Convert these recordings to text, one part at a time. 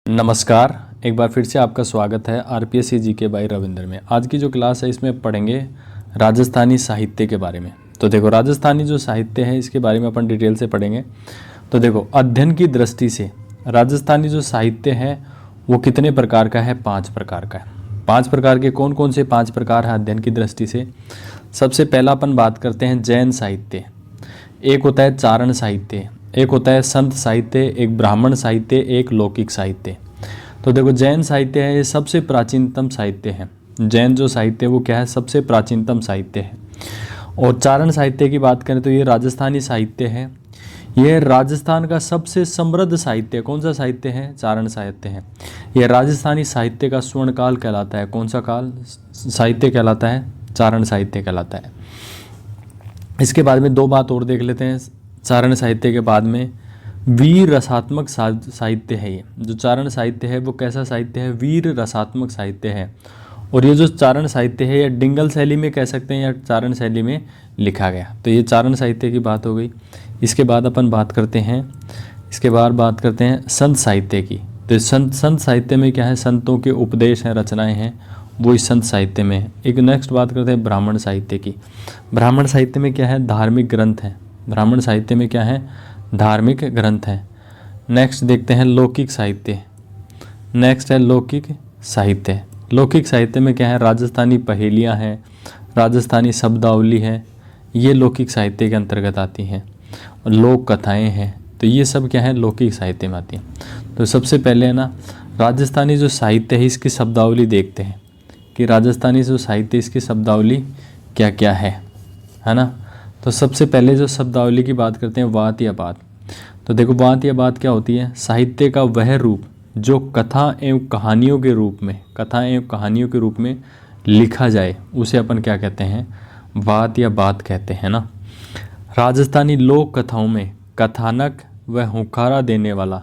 नमस्कार, एक बार फिर से आपका स्वागत है आरपीएससी जीके बाय रविंद्र में। आज की जो क्लास है इसमें पढ़ेंगे राजस्थानी साहित्य के बारे में। तो देखो, राजस्थानी जो साहित्य है इसके बारे में अपन डिटेल से पढ़ेंगे। तो देखो, अध्ययन की दृष्टि से राजस्थानी जो साहित्य है वो कितने प्रकार का है? 5 प्रकार का है। 5 प्रकार के कौन कौन से 5 प्रकार हैं अध्ययन की दृष्टि से? सबसे पहला अपन बात करते हैं जैन साहित्य, एक होता है चारण साहित्य, एक होता है संत साहित्य, एक ब्राह्मण साहित्य, एक लौकिक साहित्य। तो देखो, जैन साहित्य है ये सबसे प्राचीनतम साहित्य है। जैन जो साहित्य है वो क्या है? सबसे प्राचीनतम साहित्य है। और चारण साहित्य की बात करें तो ये राजस्थानी साहित्य है। यह राजस्थान का सबसे समृद्ध साहित्य। कौन सा साहित्य है? चारण साहित्य है। यह राजस्थानी साहित्य का स्वर्ण काल कहलाता है। कौन सा काल साहित्य कहलाता है? चारण साहित्य कहलाता है। इसके बाद में दो बात और देख लेते हैं। चारण साहित्य के बाद में वीर रसात्मक साहित्य है। ये जो चारण साहित्य है वो कैसा साहित्य है? वीर रसात्मक साहित्य है। और ये जो चारण साहित्य है ये डिंगल शैली में कह सकते हैं या चारण शैली में लिखा गया। तो ये चारण साहित्य की बात हो गई। इसके बाद अपन बात करते हैं संत साहित्य की। तो संत साहित्य में क्या है? संतों के उपदेश हैं, रचनाएँ हैं, वो इस संत साहित्य में है। एक नेक्स्ट बात करते हैं ब्राह्मण साहित्य की। ब्राह्मण साहित्य में क्या है? धार्मिक ग्रंथ हैं। ब्राह्मण साहित्य में क्या है? धार्मिक ग्रंथ हैं। नेक्स्ट देखते हैं लौकिक साहित्य। नेक्स्ट है लौकिक साहित्य। लौकिक साहित्य में क्या है? राजस्थानी पहेलियाँ हैं, राजस्थानी शब्दावली है, ये लौकिक साहित्य के अंतर्गत आती हैं। और लोक कथाएँ हैं, तो ये सब क्या है? लौकिक साहित्य में आती हैं। तो सबसे पहले है ना, राजस्थानी जो साहित्य है इसकी शब्दावली देखते हैं कि राजस्थानी जो साहित्य इसकी शब्दावली क्या क्या है ना। तो सबसे पहले जो शब्दावली की बात करते हैं वात या बात। तो देखो, वात या बात क्या होती है? साहित्य का वह रूप जो कथा एवं कहानियों के रूप में लिखा जाए उसे अपन क्या कहते हैं? वात या बात कहते हैं ना। राजस्थानी लोक कथाओं में कथानक व हुंकारा देने वाला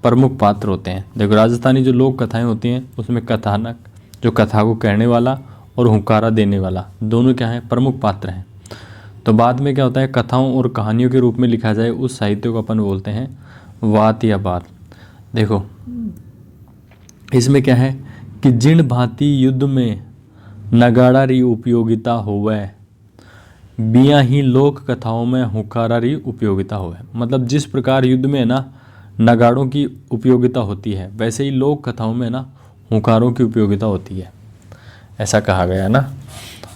प्रमुख पात्र होते हैं। देखो, राजस्थानी जो लोक कथाएँ होती हैं उसमें कथानक जो कथा को कहने वाला और हुंकारा देने वाला दोनों क्या हैं? प्रमुख पात्र हैं। तो बाद में क्या होता है? कथाओं और कहानियों के रूप में लिखा जाए उस साहित्य को अपन बोलते हैं वात या बात। देखो, इसमें क्या है कि जिन भांति युद्ध में नगाड़ा री उपयोगिता होवे, बिया ही लोक कथाओं में हुंकारा री उपयोगिता होवे। मतलब जिस प्रकार युद्ध में ना नगाड़ों की उपयोगिता होती है वैसे ही लोक कथाओं में ना हुंकारों की उपयोगिता होती है, ऐसा कहा गया ना।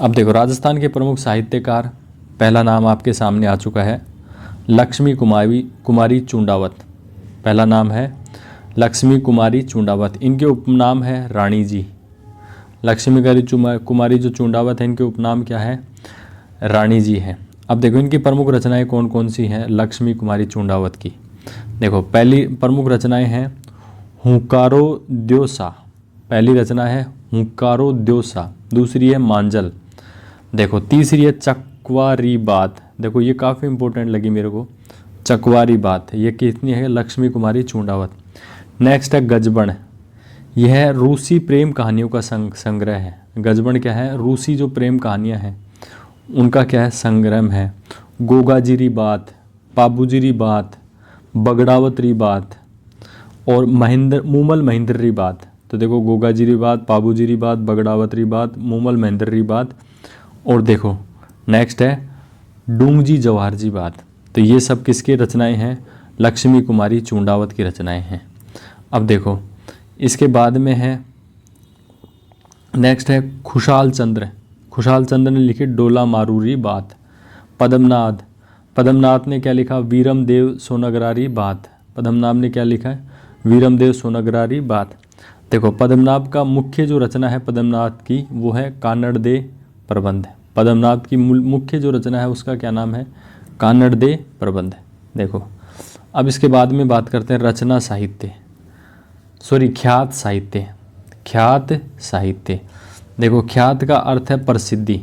अब देखो, राजस्थान के प्रमुख साहित्यकार, पहला नाम आपके सामने आ चुका है लक्ष्मी कुमारी चूंडावत। पहला नाम है लक्ष्मी कुमारी चूंडावत। इनके उपनाम है रानी जी। लक्ष्मी कुमारी जो चूंडावत है इनके उपनाम क्या है? रानी जी हैं। अब देखो, इनकी प्रमुख रचनाएं कौन कौन सी हैं लक्ष्मी कुमारी चूंडावत की? देखो, पहली प्रमुख रचनाएं हैं हुंकारो द्योसा। पहली रचना है हुंकारो द्योसा। दूसरी है मांजल। देखो, तीसरी है चकवारी बात। देखो, ये काफ़ी इंपॉर्टेंट लगी मेरे को। चकवारी बात ये कितनी है? लक्ष्मी कुमारी चूंडावत। नेक्स्ट है गजबण। यह रूसी प्रेम कहानियों का संग्रह है। गजबण क्या है? रूसी जो प्रेम कहानियाँ हैं उनका क्या है? संग्रह है। गोगाजीरी बात, पाबूजीरी बात, बगड़ावतरी बात और मूमल महेंद्ररी बात। तो देखो, गोगाजीरी बात, पाबूजीरी बात, बगड़ावतरी बात, मूमल महेंद्ररी बात और देखो नेक्स्ट है डूंगजी जवाहर जी बात। तो ये सब किसकी रचनाएं हैं? लक्ष्मी कुमारी चूंडावत की रचनाएं हैं। अब देखो, इसके बाद में है नेक्स्ट है खुशाल चंद्र ने लिखी डोला मारूरी बात। पद्मनाथ ने क्या लिखा? वीरम देव सोनगरारी बात। पद्मनाभ ने क्या लिखा है? वीरम देव सोनगरारी बात। देखो, पद्मनाभ का मुख्य जो रचना है पद्मनाथ की वो है कान्नड़ दे प्रबंध। पद्मनाभ की मुख्य जो रचना है उसका क्या नाम है? कान्नड़ दे प्रबंध। देखो, अब इसके बाद में बात करते हैं ख्यात साहित्य। देखो, ख्यात का अर्थ है प्रसिद्धि।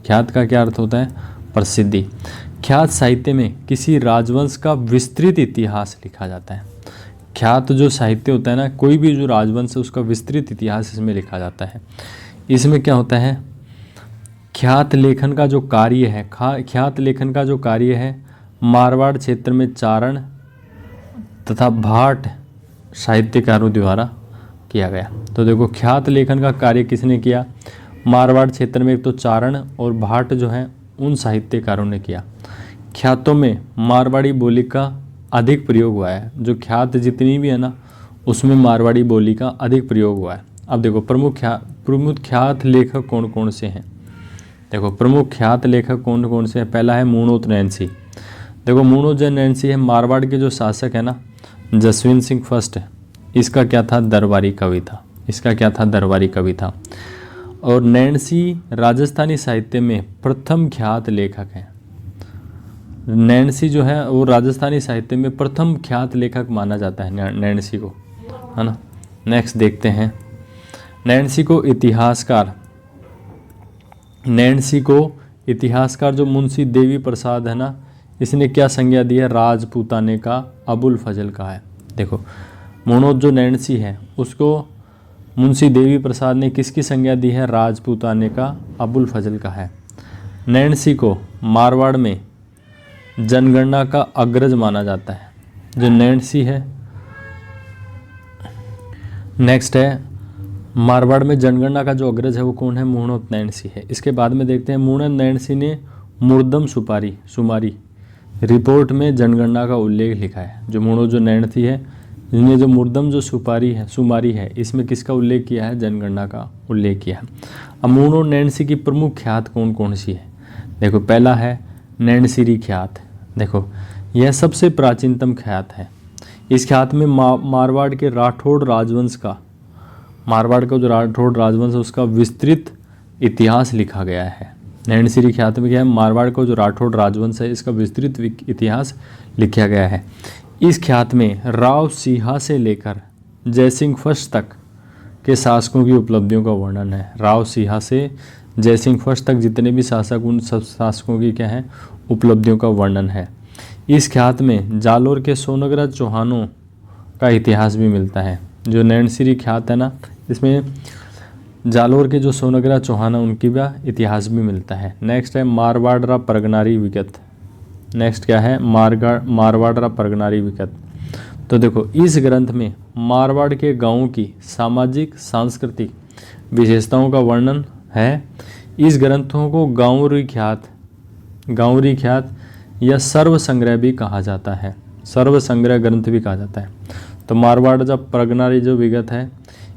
ख्यात का क्या अर्थ होता है? प्रसिद्धि। ख्यात साहित्य में किसी राजवंश का विस्तृत इतिहास लिखा जाता है। ख्यात जो साहित्य होता है ना, कोई भी जो राजवंश है उसका विस्तृत इतिहास इसमें लिखा जाता है। इसमें क्या होता है? ख्यात लेखन का जो कार्य है मारवाड़ क्षेत्र में चारण तथा भाट साहित्यकारों द्वारा किया गया। तो देखो ख्यात लेखन का कार्य किसने किया? मारवाड़ क्षेत्र में एक तो चारण और भाट जो है उन साहित्यकारों ने किया। ख्यातों में मारवाड़ी बोली का अधिक प्रयोग हुआ है। जो ख्यात जितनी भी है ना उसमें मारवाड़ी बोली का अधिक प्रयोग हुआ है। अब देखो प्रमुख ख्यात लेखक कौन कौन से हैं? देखो प्रमुख ख्यात लेखक कौन कौन से हैं? पहला है मूणोत नैनसी। देखो मूणोत नैनसी है मारवाड़ के जो शासक है ना जसवंत सिंह फर्स्ट, इसका क्या था? दरबारी कवि था। इसका क्या था? दरबारी कवि था। और नैनसी राजस्थानी साहित्य में प्रथम ख्यात लेखक हैं। नैनसी जो है वो राजस्थानी साहित्य में प्रथम ख्यात लेखक माना जाता है नैनसी को, है ना। नेक्स्ट देखते हैं नैनसी को इतिहासकार जो मुंशी देवी प्रसाद है ना इसने क्या संज्ञा दी है? राजपूताने का अबुल फजल कहा है। देखो मूणोत जो नैनसी है उसको मुंशी देवी प्रसाद ने किसकी संज्ञा दी है? राजपूताने का अबुल फजल कहा है। नैनसी को मारवाड़ में जनगणना का अग्रज माना जाता है। जो नैनसी है, नेक्स्ट है मारवाड़ में जनगणना का जो अग्रज है वो कौन है? मूणोत नैनसी है। इसके बाद में देखते हैं मूणोत नैनसी ने मुर्दम सुमारी रिपोर्ट में जनगणना का उल्लेख लिखा है। जो मूणोत जो नैनसी है जिन्हें जो मुर्दम जो सुमारी है इसमें किसका उल्लेख किया है? जनगणना का उल्लेख किया है। अब मूणोत नैनसी की प्रमुख ख्यात कौन कौन सी है? देखो पहला है नैनसीरी ख्यात। देखो यह सबसे प्राचीनतम ख्यात है। इस ख्यात में मारवाड़ के राठौड़ राजवंश का जो राठौड़ राजवंश है उसका विस्तृत इतिहास लिखा गया है। नैनसीरी ख्यात में क्या है? मारवाड़ का जो राठौड़ राजवंश है इसका विस्तृत इतिहास लिखा गया है। इस ख्यात में राव सिंहा से लेकर जयसिंह फर्स्ट तक के शासकों की उपलब्धियों का वर्णन है। राव सिंहा से जयसिंह फर्स्ट तक जितने भी शासक उन सब शासकों की क्या है? उपलब्धियों का वर्णन है। इस ख्यात में जालोर के सोनग्राज चौहानों का इतिहास भी मिलता है। जो नैनसीरी ख्यात है ना इसमें जालोर के जो सोनग्राज चौहान है उनकी भी इतिहास भी मिलता है। नेक्स्ट है मारवाड़रा परगनारी विगत। नेक्स्ट क्या है? मारवाड़रा परगनारी विगत। तो देखो इस ग्रंथ में मारवाड़ के गांवों की सामाजिक सांस्कृतिक विशेषताओं का वर्णन है। इस ग्रंथों को गांवरी ख्यात या सर्व संग्रह भी कहा जाता है। सर्व संग्रह ग्रंथ भी कहा जाता है। तो मारवाड़ जब परगनारी जो विगत है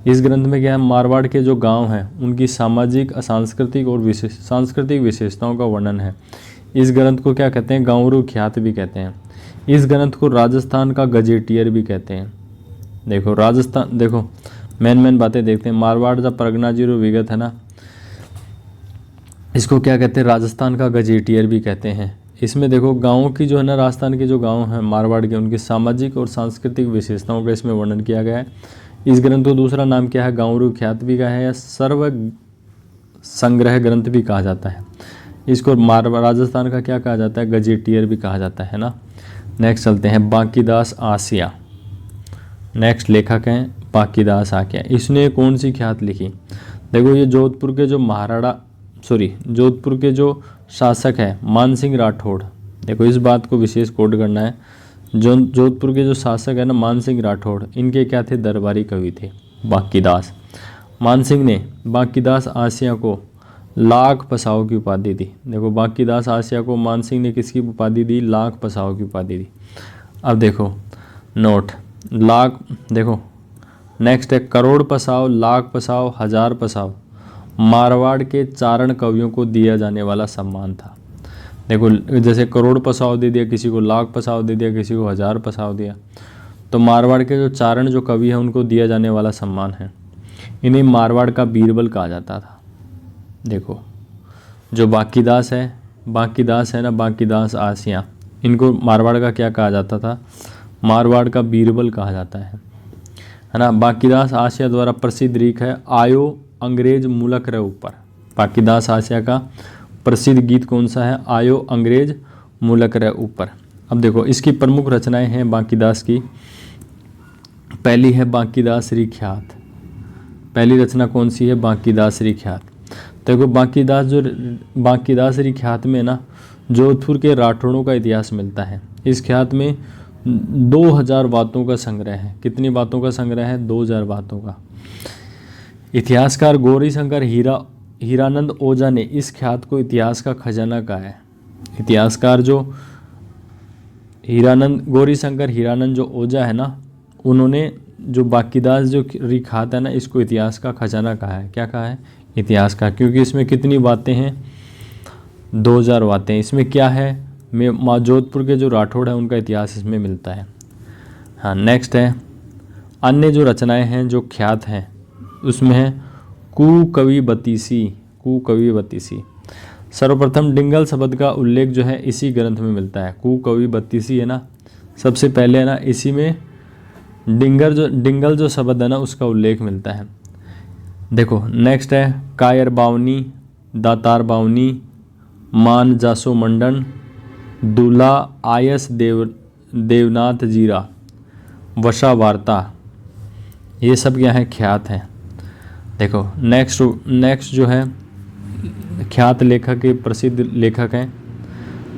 इस ग्रंथ में क्या है? मारवाड़ के जो गांव हैं उनकी सामाजिक सांस्कृतिक और सांस्कृतिक विशेषताओं का वर्णन है। इस ग्रंथ को क्या कहते हैं? गांवरू ख्यात भी कहते हैं। इस ग्रंथ को राजस्थान का गजेटियर भी कहते हैं। देखो मेन बातें देखते हैं। मारवाड़ जब परगना जीरो विगत है ना इसको क्या कहते हैं? राजस्थान का गजेटियर भी कहते हैं। इसमें देखो गाँवों की जो है ना राजस्थान के जो गाँव हैं मारवाड़ के उनकी सामाजिक और सांस्कृतिक विशेषताओं का इसमें वर्णन किया गया है। इस ग्रंथ को दूसरा नाम क्या है? गांवरू ख्यात भी कहा है या सर्व संग्रह ग्रंथ भी कहा जाता है। इसको राजस्थान का क्या कहा जाता है? गजेटियर भी कहा जाता है ना। नेक्स्ट चलते हैं बांकीदास आसिया। नेक्स्ट लेखक हैं बांकीदास आसिया। इसने कौन सी ख्यात लिखी? देखो ये जोधपुर के जो शासक है मानसिंह राठौड़। देखो इस बात को विशेष कोड करना है। जोधपुर के जो शासक है ना मानसिंह राठौड़ इनके क्या थे? दरबारी कवि थे बांकीदास। मानसिंह ने बांकीदास आसिया को लाख पसाव की उपाधि दी। देखो बांकीदास आसिया को मानसिंह ने किसकी उपाधि दी? लाख पसाव की उपाधि दी। अब देखो नोट लाख, देखो नेक्स्ट है करोड़ पसाव, लाख पसाव, हजार पसाव मारवाड़ के चारण कवियों को दिया जाने वाला सम्मान था। देखो जैसे करोड़ पसाव दे दिया किसी को, लाख पसाव दे दिया किसी को, हजार पसाव दिया। तो मारवाड़ के जो चारण जो कवि हैं उनको दिया जाने वाला सम्मान है। इन्हें मारवाड़ का बीरबल कहा जाता था। देखो जो बांकीदास है ना बांकीदास आसिया, इनको मारवाड़ का क्या कहा जाता था? मारवाड़ का बीरबल कहा जाता है ना। बांकीदास आसिया द्वारा प्रसिद्ध रीक है आयो अंग्रेज मुलक रे ऊपर। बांकीदास आसिया का प्रसिद्ध गीत कौन सा है? आयो अंग्रेज मुलक रे ऊपर। अब देखो इसकी प्रमुख रचनाएं हैं बांकीदास की। पहली है बांकीदासरी ख्यात। पहली रचना कौन सी है? बांकीदासरी ख्यात। देखो बांकीदासरी ख्यात में ना जोधपुर के राठौड़ों का इतिहास मिलता है। इस ख्यात में 2000 बातों का संग्रह है। कितनी बातों का संग्रह है? 2000 बातों का। इतिहासकार गौरीशंकर हीरानंद ओझा ने इस ख्यात को इतिहास का खजाना कहा है। इतिहासकार जो गौरीशंकर हीरानंद जो ओझा है ना, उन्होंने जो बाकीदास जो ख्यात है ना, इसको इतिहास का खजाना कहा है। क्या कहा है? इतिहास का। क्योंकि इसमें कितनी बातें हैं? 2000 बातें। इसमें क्या है? माँ जोधपुर के जो राठौड़ हैं उनका इतिहास इसमें मिलता है। हाँ, नेक्स्ट है अन्य जो रचनाएं हैं जो ख्यात हैं, उसमें है कुकवि बतीसी। सर्वप्रथम डिंगल शब्द का उल्लेख जो है इसी ग्रंथ में मिलता है। कुकवि बतीसी है ना, सबसे पहले है ना, इसी में डिंगल जो शब्द है ना उसका उल्लेख मिलता है। देखो नेक्स्ट है कायर बावनी, दातार बावनी, मान जासो मंडन, दूल्हा आयस देवनाथ जीरा, वशा वार्ता, ये सब क्या है? ख्यात हैं। देखो नेक्स्ट जो है ख्यात लेखक के प्रसिद्ध लेखक हैं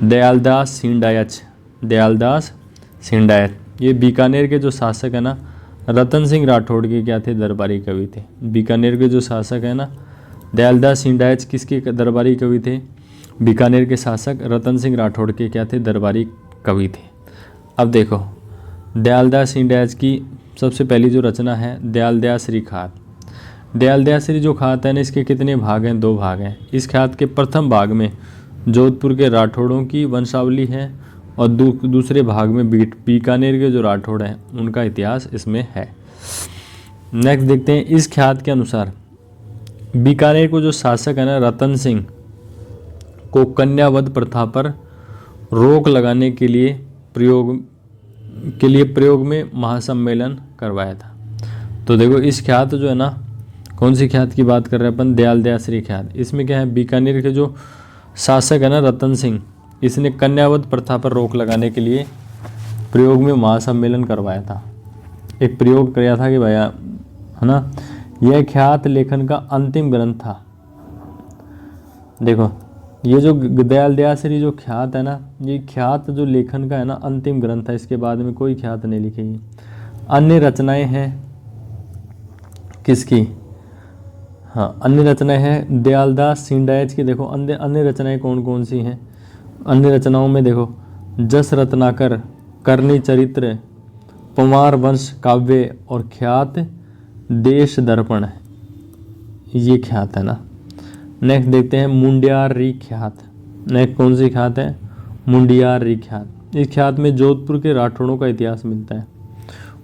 दयालदास सिंडायच। ये बीकानेर के जो शासक है ना, रतन सिंह राठौड़ के क्या थे? दरबारी कवि थे। बीकानेर के जो शासक है ना दयालदास सिंडायच, किसके दरबारी कवि थे? बीकानेर के शासक रतन सिंह राठौड़ के क्या थे? दरबारी कवि थे। अब देखो दयालदास सिंडायच की सबसे पहली जो रचना है दयालदासरी ख्यात। दयालदासरी जो ख्यात है ना, इसके कितने भाग हैं? 2 भाग हैं। इस ख्यात के प्रथम भाग में जोधपुर के राठौड़ों की वंशावली है और दूसरे भाग में बीकानेर के जो राठौड़ हैं उनका इतिहास इसमें है। नेक्स्ट देखते हैं इस ख्यात के अनुसार बीकानेर को जो शासक है ना रतन सिंह को कन्यावध प्रथा पर रोक लगाने के लिए प्रयोग में महासम्मेलन करवाया था। तो देखो इस ख्यात जो है ना, कौन सी ख्यात की बात कर रहे हैं अपन? दयालदासरी ख्यात। इसमें क्या है? बीकानेर के जो शासक है ना रतन सिंह, इसने कन्यावध प्रथा पर रोक लगाने के लिए प्रयोग में महासम्मेलन करवाया था। एक प्रयोग किया था कि भैया है ना, यह ख्यात लेखन का अंतिम ग्रंथ था। देखो ये जो दयालदासरी जो ख्यात है ना, ये ख्यात जो लेखन का है ना अंतिम ग्रंथ है। इसके बाद में कोई ख्यात नहीं लिखी गई। अन्य रचनाएं हैं किसकी? हाँ, अन्य रचनाएं हैं दयालदास सिंडायच की। देखो अन्य रचनाएं कौन कौन सी हैं? अन्य रचनाओं में देखो जस रत्नाकर, करनी चरित्र, पवार वंश काव्य और ख्यात देश दर्पण, ये ख्यात है ना। नेक्स्ट देखते हैं मुंडियारी ख्यात। नेक्स्ट कौन सी ख्यात है? मुंडियारी ख्यात। इस ख्यात में जोधपुर के राठौड़ों का इतिहास मिलता है।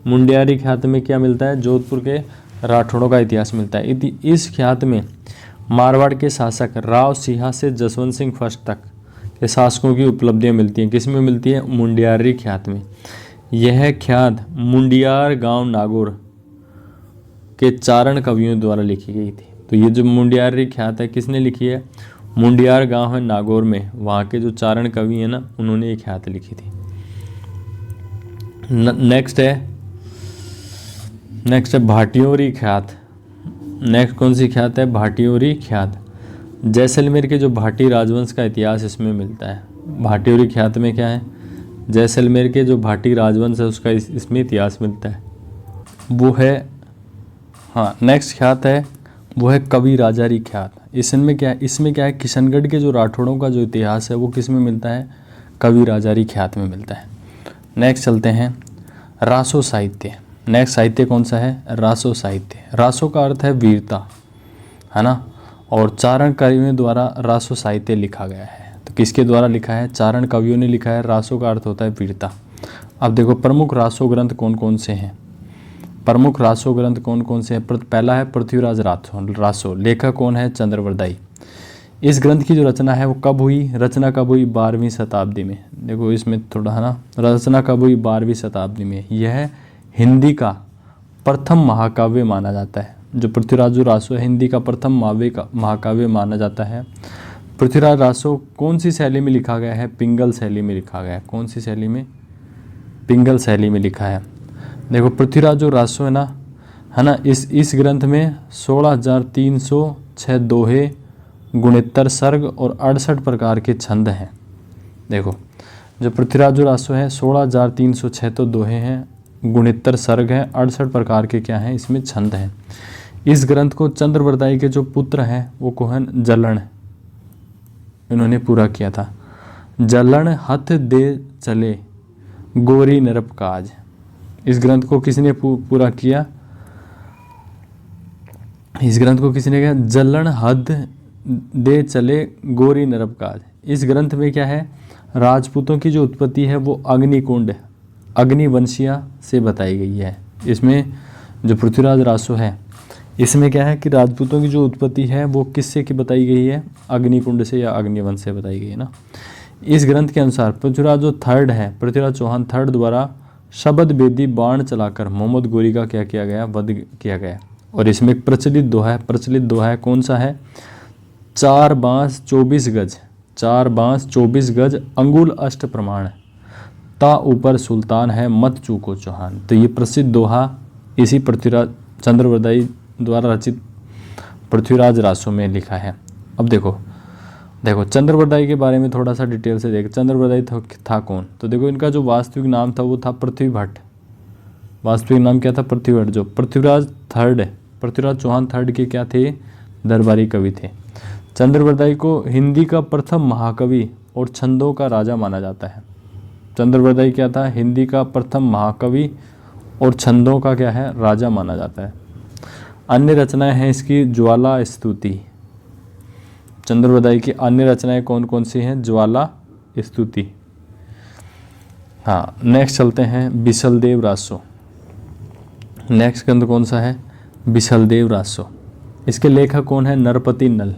मुंडियारी ख्यात में क्या मिलता है? जोधपुर के राठौड़ों का इतिहास मिलता है। इस ख्यात में मारवाड़ के शासक राव सिंहा से जसवंत सिंह फर्स्ट तक के शासकों की उपलब्धियां मिलती हैं। किस में मिलती है? मुंडियारी ख्यात में। यह ख्यात मुंडियार गांव नागौर के चारण कवियों द्वारा लिखी गई थी। तो ये जो मुंडियारी ख्यात है किसने लिखी है? मुंडियार गांव है नागौर में, वहाँ के जो चारण कवि हैं ना उन्होंने ये ख्यात लिखी थी। नेक्स्ट है भाटियोरी ख्यात। नेक्स्ट कौन सी ख्यात है? भाटियोरी ख्यात। जैसलमेर के जो भाटी राजवंश का इतिहास इसमें मिलता है। भाटियोरी ख्यात में क्या है? जैसलमेर के जो भाटी राजवंश है उसका इसमें इतिहास मिलता है, वो है। हाँ, नेक्स्ट ख्यात है वो है कवि राजारी ख्यात। इसमें क्या है? किशनगढ़ के जो राठौड़ों का जो इतिहास है वो किस में मिलता है? कवि राजारी ख्यात में मिलता है। नेक्स्ट चलते हैं रासो साहित्य। नेक्स्ट साहित्य कौन सा है? रासो साहित्य। रासो का अर्थ है वीरता, है ना, और चारण कवियों द्वारा रासो साहित्य लिखा गया है। तो किसके द्वारा लिखा है? चारण कवियों ने लिखा है। रासो का अर्थ होता है वीरता। अब देखो प्रमुख रासो ग्रंथ कौन कौन से हैं? प्रमुख रासो ग्रंथ कौन कौन से हैं? पहला है पृथ्वीराज रासो। लेखक कौन है? चंद्रवरदाई। इस ग्रंथ की जो रचना है वो कब हुई? रचना कब हुई? 12वीं शताब्दी में। देखो इसमें थोड़ा है ना, रचना कब हुई? 12वीं शताब्दी में। यह हिंदी का प्रथम महाकाव्य माना जाता है। जो पृथ्वीराज रासो है हिंदी का प्रथम महाकाव्य माना जाता है। पृथ्वीराज रासो कौन सी शैली में लिखा गया है? पिंगल शैली में लिखा गया है। कौन सी शैली में? पिंगल शैली में लिखा है। देखो पृथ्वीराज रासो है ना, इस ग्रंथ में 16,306 दोहे, 69 सर्ग और 68 प्रकार के छंद हैं। देखो जो पृथ्वीराज रासो है 16,306 तो दोहे हैं, 69 सर्ग हैं, 68 प्रकार के क्या हैं इसमें छंद हैं। इस ग्रंथ को चंद्रवरदाई के जो पुत्र हैं वो कोहन जलन इन्होंने पूरा किया था। जलन हथ दे चले गोरी नरप काज, इस ग्रंथ को किसने पूरा किया? इस ग्रंथ को किसने किया? जलन हद दे चले गोरी नरप काज। इस ग्रंथ में क्या है? राजपूतों की जो उत्पत्ति है वो अग्निकुंड अग्निवंशिया से बताई गई है। इसमें जो पृथ्वीराज रासो है इसमें क्या है कि राजपूतों की जो उत्पत्ति है वो किससे की बताई गई है? अग्निकुंड से या अग्निवंश से बताई गई है ना। इस ग्रंथ के अनुसार पृथ्वीराज जो थर्ड है, पृथ्वीराज चौहान थर्ड द्वारा शब्द बेदी बाण चलाकर मोहम्मद गोरी का क्या किया गया? वध किया गया। और इसमें एक प्रचलित दोहा है, कौन सा है? 4 बांस 24 गज, 4 बांस 24 गज अंगुल अष्ट प्रमाण, ता ऊपर सुल्तान है मत चूको चौहान। तो ये प्रसिद्ध दोहा इसी पृथ्वीराज चंद्रवरदाई द्वारा रचित पृथ्वीराज रासो में लिखा है। अब देखो चंद्रवरदाई के बारे में थोड़ा सा डिटेल से देख। चंद्रवरदाई था कौन? तो देखो इनका जो वास्तविक नाम था वो था पृथ्वी भट्ट। वास्तविक नाम क्या था? पृथ्वी भट्ट। जो पृथ्वीराज थर्ड है, पृथ्वीराज चौहान थर्ड के क्या थे? दरबारी कवि थे। चंद्रवरदाई को हिंदी का प्रथम महाकवि और छंदों का राजा माना जाता है। चंद्रवरदाई क्या था? हिंदी का प्रथम महाकवि और छंदों का क्या है? राजा माना जाता है। अन्य रचनाएं हैं इसकी ज्वाला स्तुति। चंद्रवरदाई की अन्य रचनाएं कौन कौन सी हैं? ज्वाला स्तुति। हाँ, नेक्स्ट चलते हैं बिसलदेव रासो। नेक्स्ट ग्रंथ कौन सा है? बिसलदेव रासो। इसके लेखक कौन है? नरपति नल।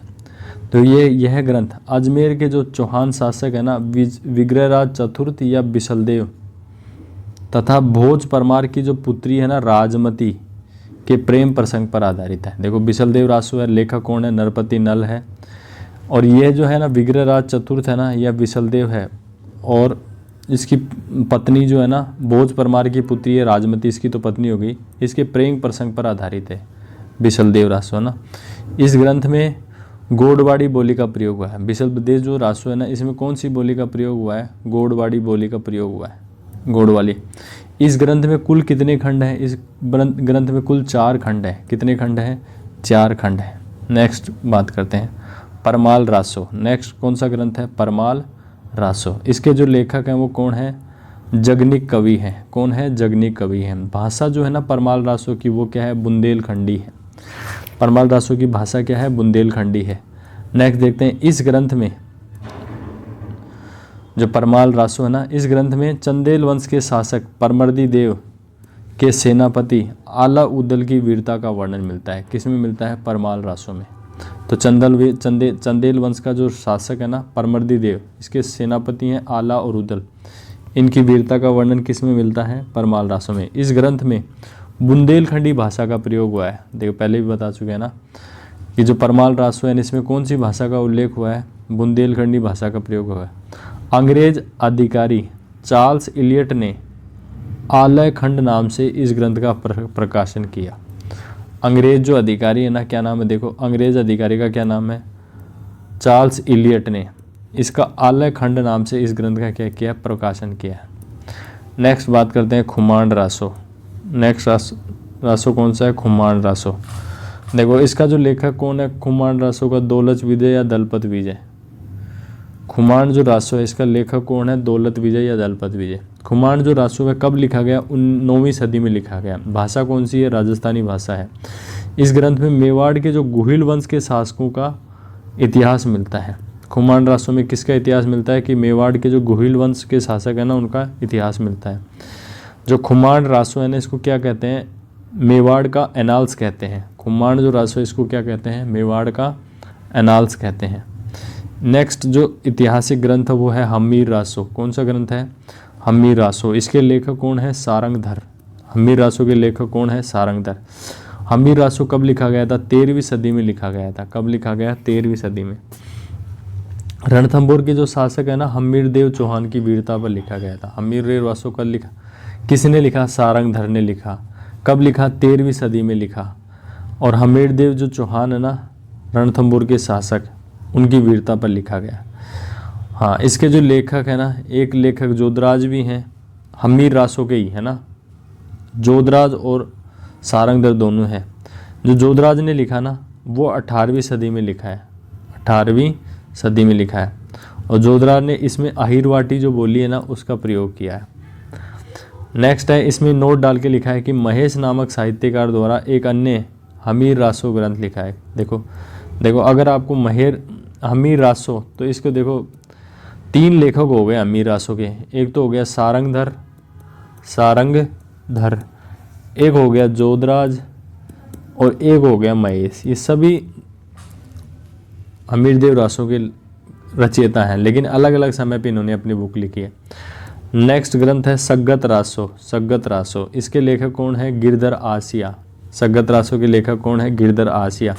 तो यह ग्रंथ अजमेर के जो चौहान शासक है ना विग्रहराज चतुर्थ या बिसलदेव तथा भोज परमार की जो पुत्री है ना राजमती के प्रेम प्रसंग पर आधारित है। देखो बिसलदेव रासो है, लेखक कौन है? नरपति नल है। और ये जो है ना विग्रहराज चतुर्थ है ना यह बिसलदेव है, और इसकी पत्नी जो है ना भोज परमार की पुत्री है राजमती, इसकी तो पत्नी हो गई। इसके प्रेम प्रसंग पर आधारित है बिसलदेव रासो ना। इस ग्रंथ में गोडवाड़ी बोली का प्रयोग हुआ है। बिसलदेव जो रासो है ना इसमें कौन सी बोली का प्रयोग हुआ है? गोडवाड़ी बोली का प्रयोग हुआ है, गोडवाली। इस ग्रंथ में कुल कितने खंड हैं? इस ग्रंथ में कुल 4 खंड है। कितने खंड हैं? 4 खंड है। नेक्स्ट बात करते हैं परमाल रासो। नेक्स्ट कौन सा ग्रंथ है? परमाल रासो। इसके जो लेखक हैं वो कौन है? जगनिक कवि हैं। कौन है? जगनिक कवि हैं। भाषा जो है ना परमाल रासो की वो क्या है? बुंदेलखंडी है। परमाल रासो की भाषा क्या है? बुंदेलखंडी है। नेक्स्ट देखते हैं इस ग्रंथ में जो परमाल रासो है ना इस ग्रंथ में चंदेल वंश के शासक परमर्दी देव के सेनापति आला उदल की वीरता का वर्णन मिलता है। किस में मिलता है? परमाल रासो में। तो चंदेल वंश का जो शासक है ना परमर्दी देव, इसके सेनापति हैं आला और उदल, इनकी वीरता का वर्णन किस में मिलता है? परमाल रासो में। इस ग्रंथ में बुंदेलखंडी भाषा का प्रयोग हुआ है। देखो पहले भी बता चुके हैं ना कि जो परमाल रासो है इसमें कौन सी भाषा का उल्लेख हुआ है? बुंदेलखंडी भाषा का प्रयोग हुआ है। अंग्रेज अधिकारी चार्ल्स इलियट ने आलय खंड नाम से इस ग्रंथ का प्रकाशन किया। अंग्रेज जो अधिकारी है ना, क्या नाम है? देखो अंग्रेज अधिकारी का क्या नाम है? चार्ल्स इलियट ने इसका आलय खंड नाम से इस ग्रंथ का क्या किया? प्रकाशन किया। नेक्स्ट बात करते हैं खुमांड रासो। नेक्स्ट रासो कौन सा है? खुमांड रासो। देखो इसका जो लेखक कौन है? खुमांड रासो का दौलत विजय या दलपत विजय। खुमांड जो रासो है इसका लेखक कौन है? दौलत विजय या दलपत विजय। खुमांड जो रासो है कब लिखा गया? 9वीं सदी में लिखा गया। भाषा कौन सी है? राजस्थानी भाषा है। इस ग्रंथ में मेवाड़ के जो गुहिल वंश के शासकों का इतिहास मिलता है। खुमांड रासो में किसका इतिहास मिलता है? कि मेवाड़ के जो गुहिल वंश के शासक है ना उनका इतिहास मिलता है। जो खुमांड रासो है ना इसको क्या कहते हैं? मेवाड़ का एनाल्स कहते हैं। खुमांड जो रासो है इसको क्या कहते हैं? मेवाड़ का एनाल्स कहते हैं। नेक्स्ट जो ऐतिहासिक ग्रंथ है वो है हम्मीर रासो। कौन सा ग्रंथ है? हम्मीर रासो। इसके लेखक कौन है? सारंगधर। हम्मीर रासो के लेखक कौन है? सारंगधर। हम्मीर रासो कब लिखा गया था? 13वीं सदी में लिखा गया था। कब लिखा गया? 13वीं सदी में। रणथंभौर के जो शासक है ना हम्मीर देव चौहान की वीरता पर लिखा गया था। हम्मीर रासो कब लिखा? किसने लिखा? सारंगधर ने लिखा। कब लिखा? 13वीं सदी में लिखा। और हम्मीर देव जो चौहान है ना रणथंभौर के शासक, उनकी वीरता पर लिखा गया। हाँ, इसके जो लेखक है ना, एक लेखक जोधराज भी हैं, हमीर रासो के ही है ना, जोधराज और सारंगधर दोनों हैं। जो जोधराज ने लिखा ना वो 18वीं सदी में लिखा है, 18वीं सदी में लिखा है, और जोधराज ने इसमें अहिरवाटी जो बोली है ना उसका प्रयोग किया है। नेक्स्ट है, इसमें नोट डाल के लिखा है कि महेश नामक साहित्यकार द्वारा एक अन्य हमीर रासो ग्रंथ लिखा है। देखो देखो, अगर आपको हमीर रासो, तो इसको देखो 3 लेखक हो गए हमीर रासो के। एक तो हो गया सारंगधर, एक हो गया जोधराज और एक हो गया महेश। ये सभी हमीरदेव रासो के रचयिता हैं, लेकिन अलग अलग समय पे इन्होंने अपनी बुक लिखी है। नेक्स्ट ग्रंथ है सग्गत रासो। इसके लेखक कौन है? गिरधर आसिया। सग्गत रासो के लेखक कौन है? गिरधर आसिया।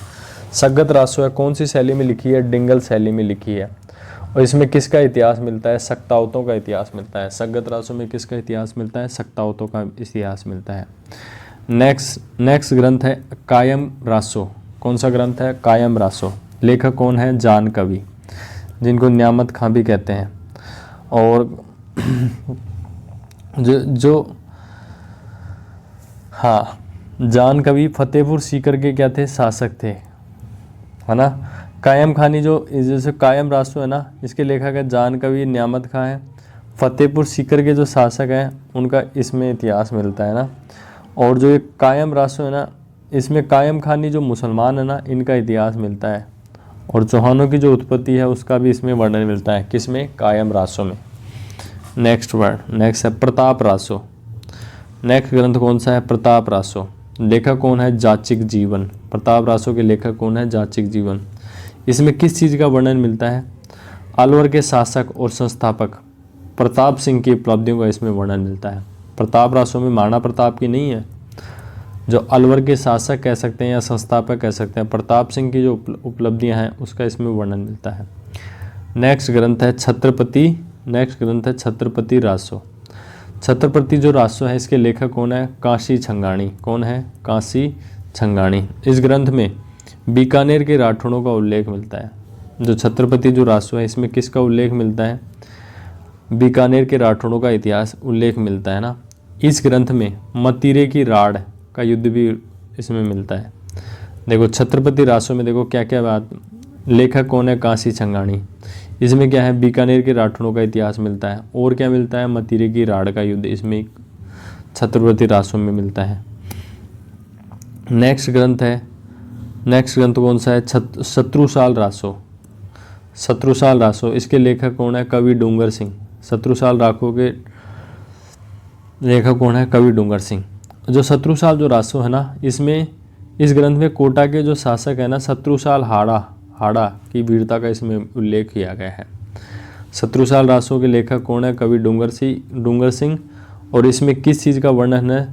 सग्गत रासो है कौन सी शैली में लिखी है? डिंगल शैली में लिखी है। और इसमें किसका इतिहास मिलता है? सक्तावतों का इतिहास मिलता है। सग्गत रासो में किसका इतिहास मिलता है? सक्तावतों का इतिहास मिलता है। नेक्स्ट ग्रंथ है कायम रासो। कौन सा ग्रंथ है? कायम रासो। लेखक कौन है? जान कवि, जिनको न्यामत खां भी कहते हैं। और जान कवि फतेहपुर सीकर के क्या थे? शासक थे, है ना। कायम खानी जो जैसे कायम रासो है ना, इसके लेखक है जान कवि, न्यामत खां है। फतेहपुर सीकर के जो शासक हैं उनका इसमें इतिहास मिलता है ना। और जो ये कायम रासो है ना, इसमें कायम खानी जो मुसलमान है ना, इनका इतिहास मिलता है। और चौहानों की जो उत्पत्ति है उसका भी इसमें वर्णन मिलता है। किसमें? कायम रासो में। नेक्स्ट है प्रताप रासो। नेक्स्ट ग्रंथ कौन सा है? प्रताप रासो। लेखक कौन है? जाचिक जीवन। प्रताप रासो के लेखक कौन है? जाचिक जीवन। इसमें किस चीज़ का वर्णन मिलता है? अलवर के शासक और संस्थापक प्रताप सिंह की उपलब्धियों का इसमें वर्णन मिलता है। प्रताप रासो में महाराणा प्रताप की नहीं है, जो अलवर के शासक कह सकते हैं या संस्थापक कह सकते हैं, प्रताप सिंह की जो उपलब्धियां हैं उसका इसमें वर्णन मिलता है। नेक्स्ट ग्रंथ है छत्रपति रासो। छत्रपति जो रासो है इसके लेखक कौन है? काशी छंगाणी। कौन है? काशी छंगाणी। इस ग्रंथ में बीकानेर के राठौड़ों का उल्लेख मिलता है। जो छत्रपति जो रासो है इसमें किसका उल्लेख मिलता है? बीकानेर के राठौड़ों का इतिहास उल्लेख मिलता है ना। इस ग्रंथ में मतीरे की राड़ का युद्ध भी इसमें मिलता है। देखो छत्रपति रासो में देखो क्या क्या बात, लेखक कौन है? काशी छंगाणी। इसमें क्या है? बीकानेर के राठौड़ों का इतिहास मिलता है। और क्या मिलता है? मतीरे की राड़ का युद्ध इसमें छत्रपति रासो में मिलता है। नेक्स्ट ग्रंथ कौन सा है? शत्रुसाल रासो। इसके लेखक कौन है? कवि डूंगर सिंह। शत्रुसाल रासो के लेखक कौन है? कवि डूंगर सिंह। जो शत्रुसाल जो रासो है ना, इसमें इस ग्रंथ में कोटा के जो शासक है ना, शत्रुसाल हाड़ा की वीरता का इसमें उल्लेख किया गया है। शत्रुसाल रासो के लेखक कौन है? कवि डूंगर सिंह। और इसमें किस चीज़ का वर्णन है?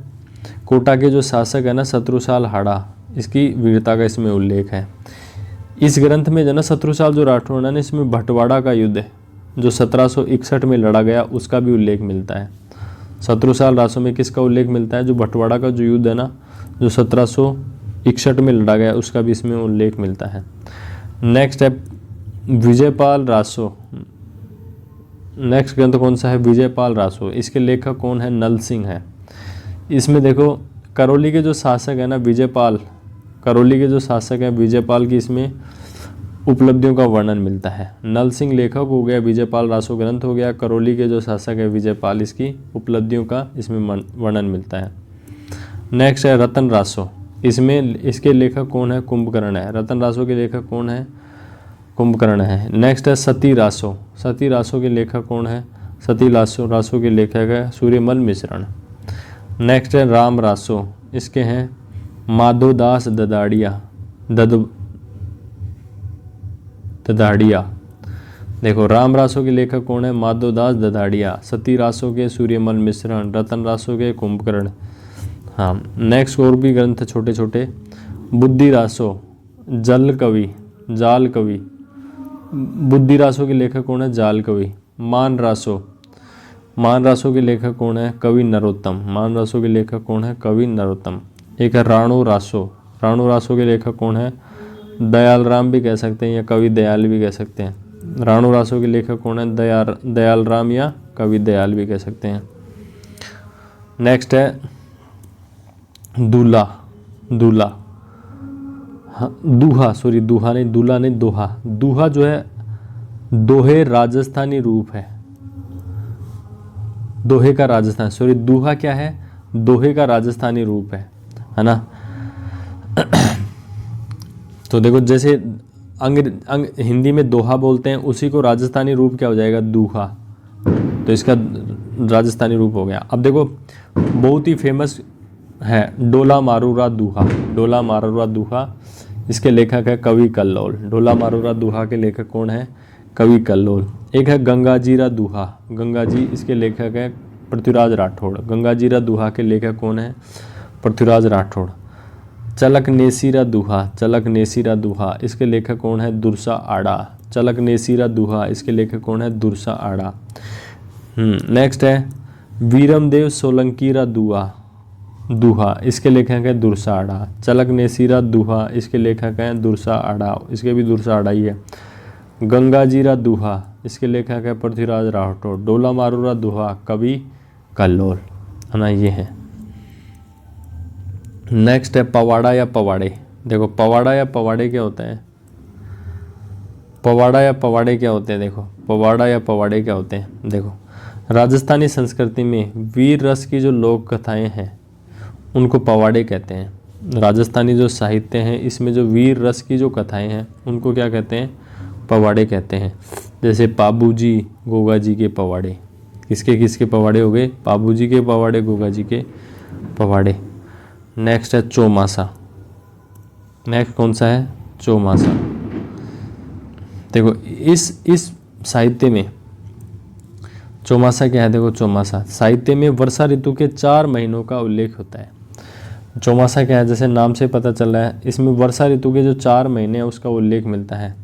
कोटा के जो शासक है ना शत्रुसाल हाड़ा, इसकी वीरता का इसमें उल्लेख है। इस ग्रंथ में जो ना शत्रुसाल जो राठौड़ है ना, इसमें भटवाड़ा का युद्ध जो 1761 में लड़ा गया उसका भी उल्लेख मिलता है। शत्रुसाल रासो में किसका उल्लेख मिलता है? जो भटवाड़ा का जो युद्ध है ना, जो 1761 में लड़ा गया उसका भी इसमें उल्लेख मिलता है। नेक्स्ट है विजयपाल रासो। नेक्स्ट ग्रंथ कौन सा है? विजयपाल रासो। इसके लेखक कौन है? नल सिंह है। इसमें देखो करौली के जो शासक है ना विजयपाल की इसमें उपलब्धियों का वर्णन मिलता है। नल सिंह लेखक हो गया, विजयपाल रासो ग्रंथ हो गया, करौली के जो शासक है विजयपाल, इसकी उपलब्धियों का इसमें वर्णन मिलता है। नेक्स्ट है रतन रासो। इसके लेखक कौन है? कुंभकर्ण है। रतन रासो के लेखक कौन है? कुंभकर्ण है। नेक्स्ट है सती रासो के लेखक कौन है? सती रासो के लेखक है सूर्यमल मिश्रण। नेक्स्ट है राम रासो। इसके हैं माधोदास ददाड़िया। देखो राम रासो के लेखक कौन है? माधोदास ददाड़िया। सती रासो के सूर्यमल मिश्रण। रतन रासो के कुंभकर्ण। हाँ, नेक्स्ट और भी ग्रंथ छोटे छोटे। बुद्धि रासो, जाल कवि। बुद्धि रासो के लेखक कौन है? जाल कवि। मान रासो के लेखक कौन है? कवि नरोत्तम। एक है राणो रासो के लेखक कौन है? दयाल राम भी कह सकते हैं या कवि दयाल भी कह सकते हैं। राणो रासो के लेखक कौन है? दयाल राम या कवि दयाल भी कह सकते हैं। नेक्स्ट है दूल्हा, दूल्हा, हाँ दूहा, सॉरी दूहा नहीं, दूल्हा नहीं, दोहा। दूहा जो है दोहे राजस्थानी रूप है, दोहे का राजस्थान, सॉरी दूहा क्या है? दोहे का राजस्थानी रूप है ना। तो देखो जैसे हिंदी में दोहा बोलते हैं, उसी को राजस्थानी रूप क्या हो जाएगा? दूहा। तो इसका राजस्थानी रूप हो गया। अब देखो बहुत ही फेमस है डोला मारूरा दूहा, डोला मारूरा दूहा, इसके लेखक है कवि कल्लोल। डोला मारूरा दूहा के लेखक कौन है? कवि कल्लोल। एक है गंगाजीरा दूहा, गंगा जी, इसके लेखक है पृथ्वीराज राठौड़। गंगाजीरा दूहा के लेखक कौन है? पृथ्वीराज राठौड़। चलक नेसीरा दूहा, चलक नेसीरा दूहा, इसके लेखक कौन है? दुर्सा आड़ा। चलक नेसीरा दूहा, इसके लेखक कौन है? दुर्सा आड़ा। नेक्स्ट है वीरमदेव सोलंकीरा दूहा, दूहा, इसके लेखक है दुर्सा आड़ा। चलक नेसीरा दूहा, इसके लेखक हैं दुर्सा आड़ा, इसके भी दुर्सा आड़ा ही है। गंगाजीरा दूहा, इसके लेखक है पृथ्वीराज राठौड़। डोला मारूरा दूहा, कवि कल्लोल, है ना, ये है। नेक्स्ट है पवाड़ा या पवाड़े। देखो पवाड़ा या पवाड़े क्या होता है? पवाड़ा या पवाड़े क्या होते हैं? देखो पवाड़ा या पवाड़े क्या होते हैं? देखो राजस्थानी संस्कृति में वीर रस की जो लोक कथाएं हैं उनको पवाड़े कहते हैं। राजस्थानी जो साहित्य हैं इसमें जो वीर रस की जो कथाएं हैं उनको क्या कहते हैं? पवाड़े कहते हैं। जैसे पाबूजी गोगा जी के पवाड़े, किसके किसके पवाड़े हो गए? पाबूजी के पवाड़े, गोगा जी के पवाड़े। नेक्स्ट है चौमासा। नेक्स्ट कौन सा है? चौमासा। देखो इस साहित्य में चौमासा क्या है? देखो चौमासा साहित्य में वर्षा ऋतु के 4 महीनों का उल्लेख होता है। चौमासा क्या है? जैसे नाम से पता चल रहा है, इसमें वर्षा ऋतु के जो 4 महीने हैं उसका उल्लेख मिलता है।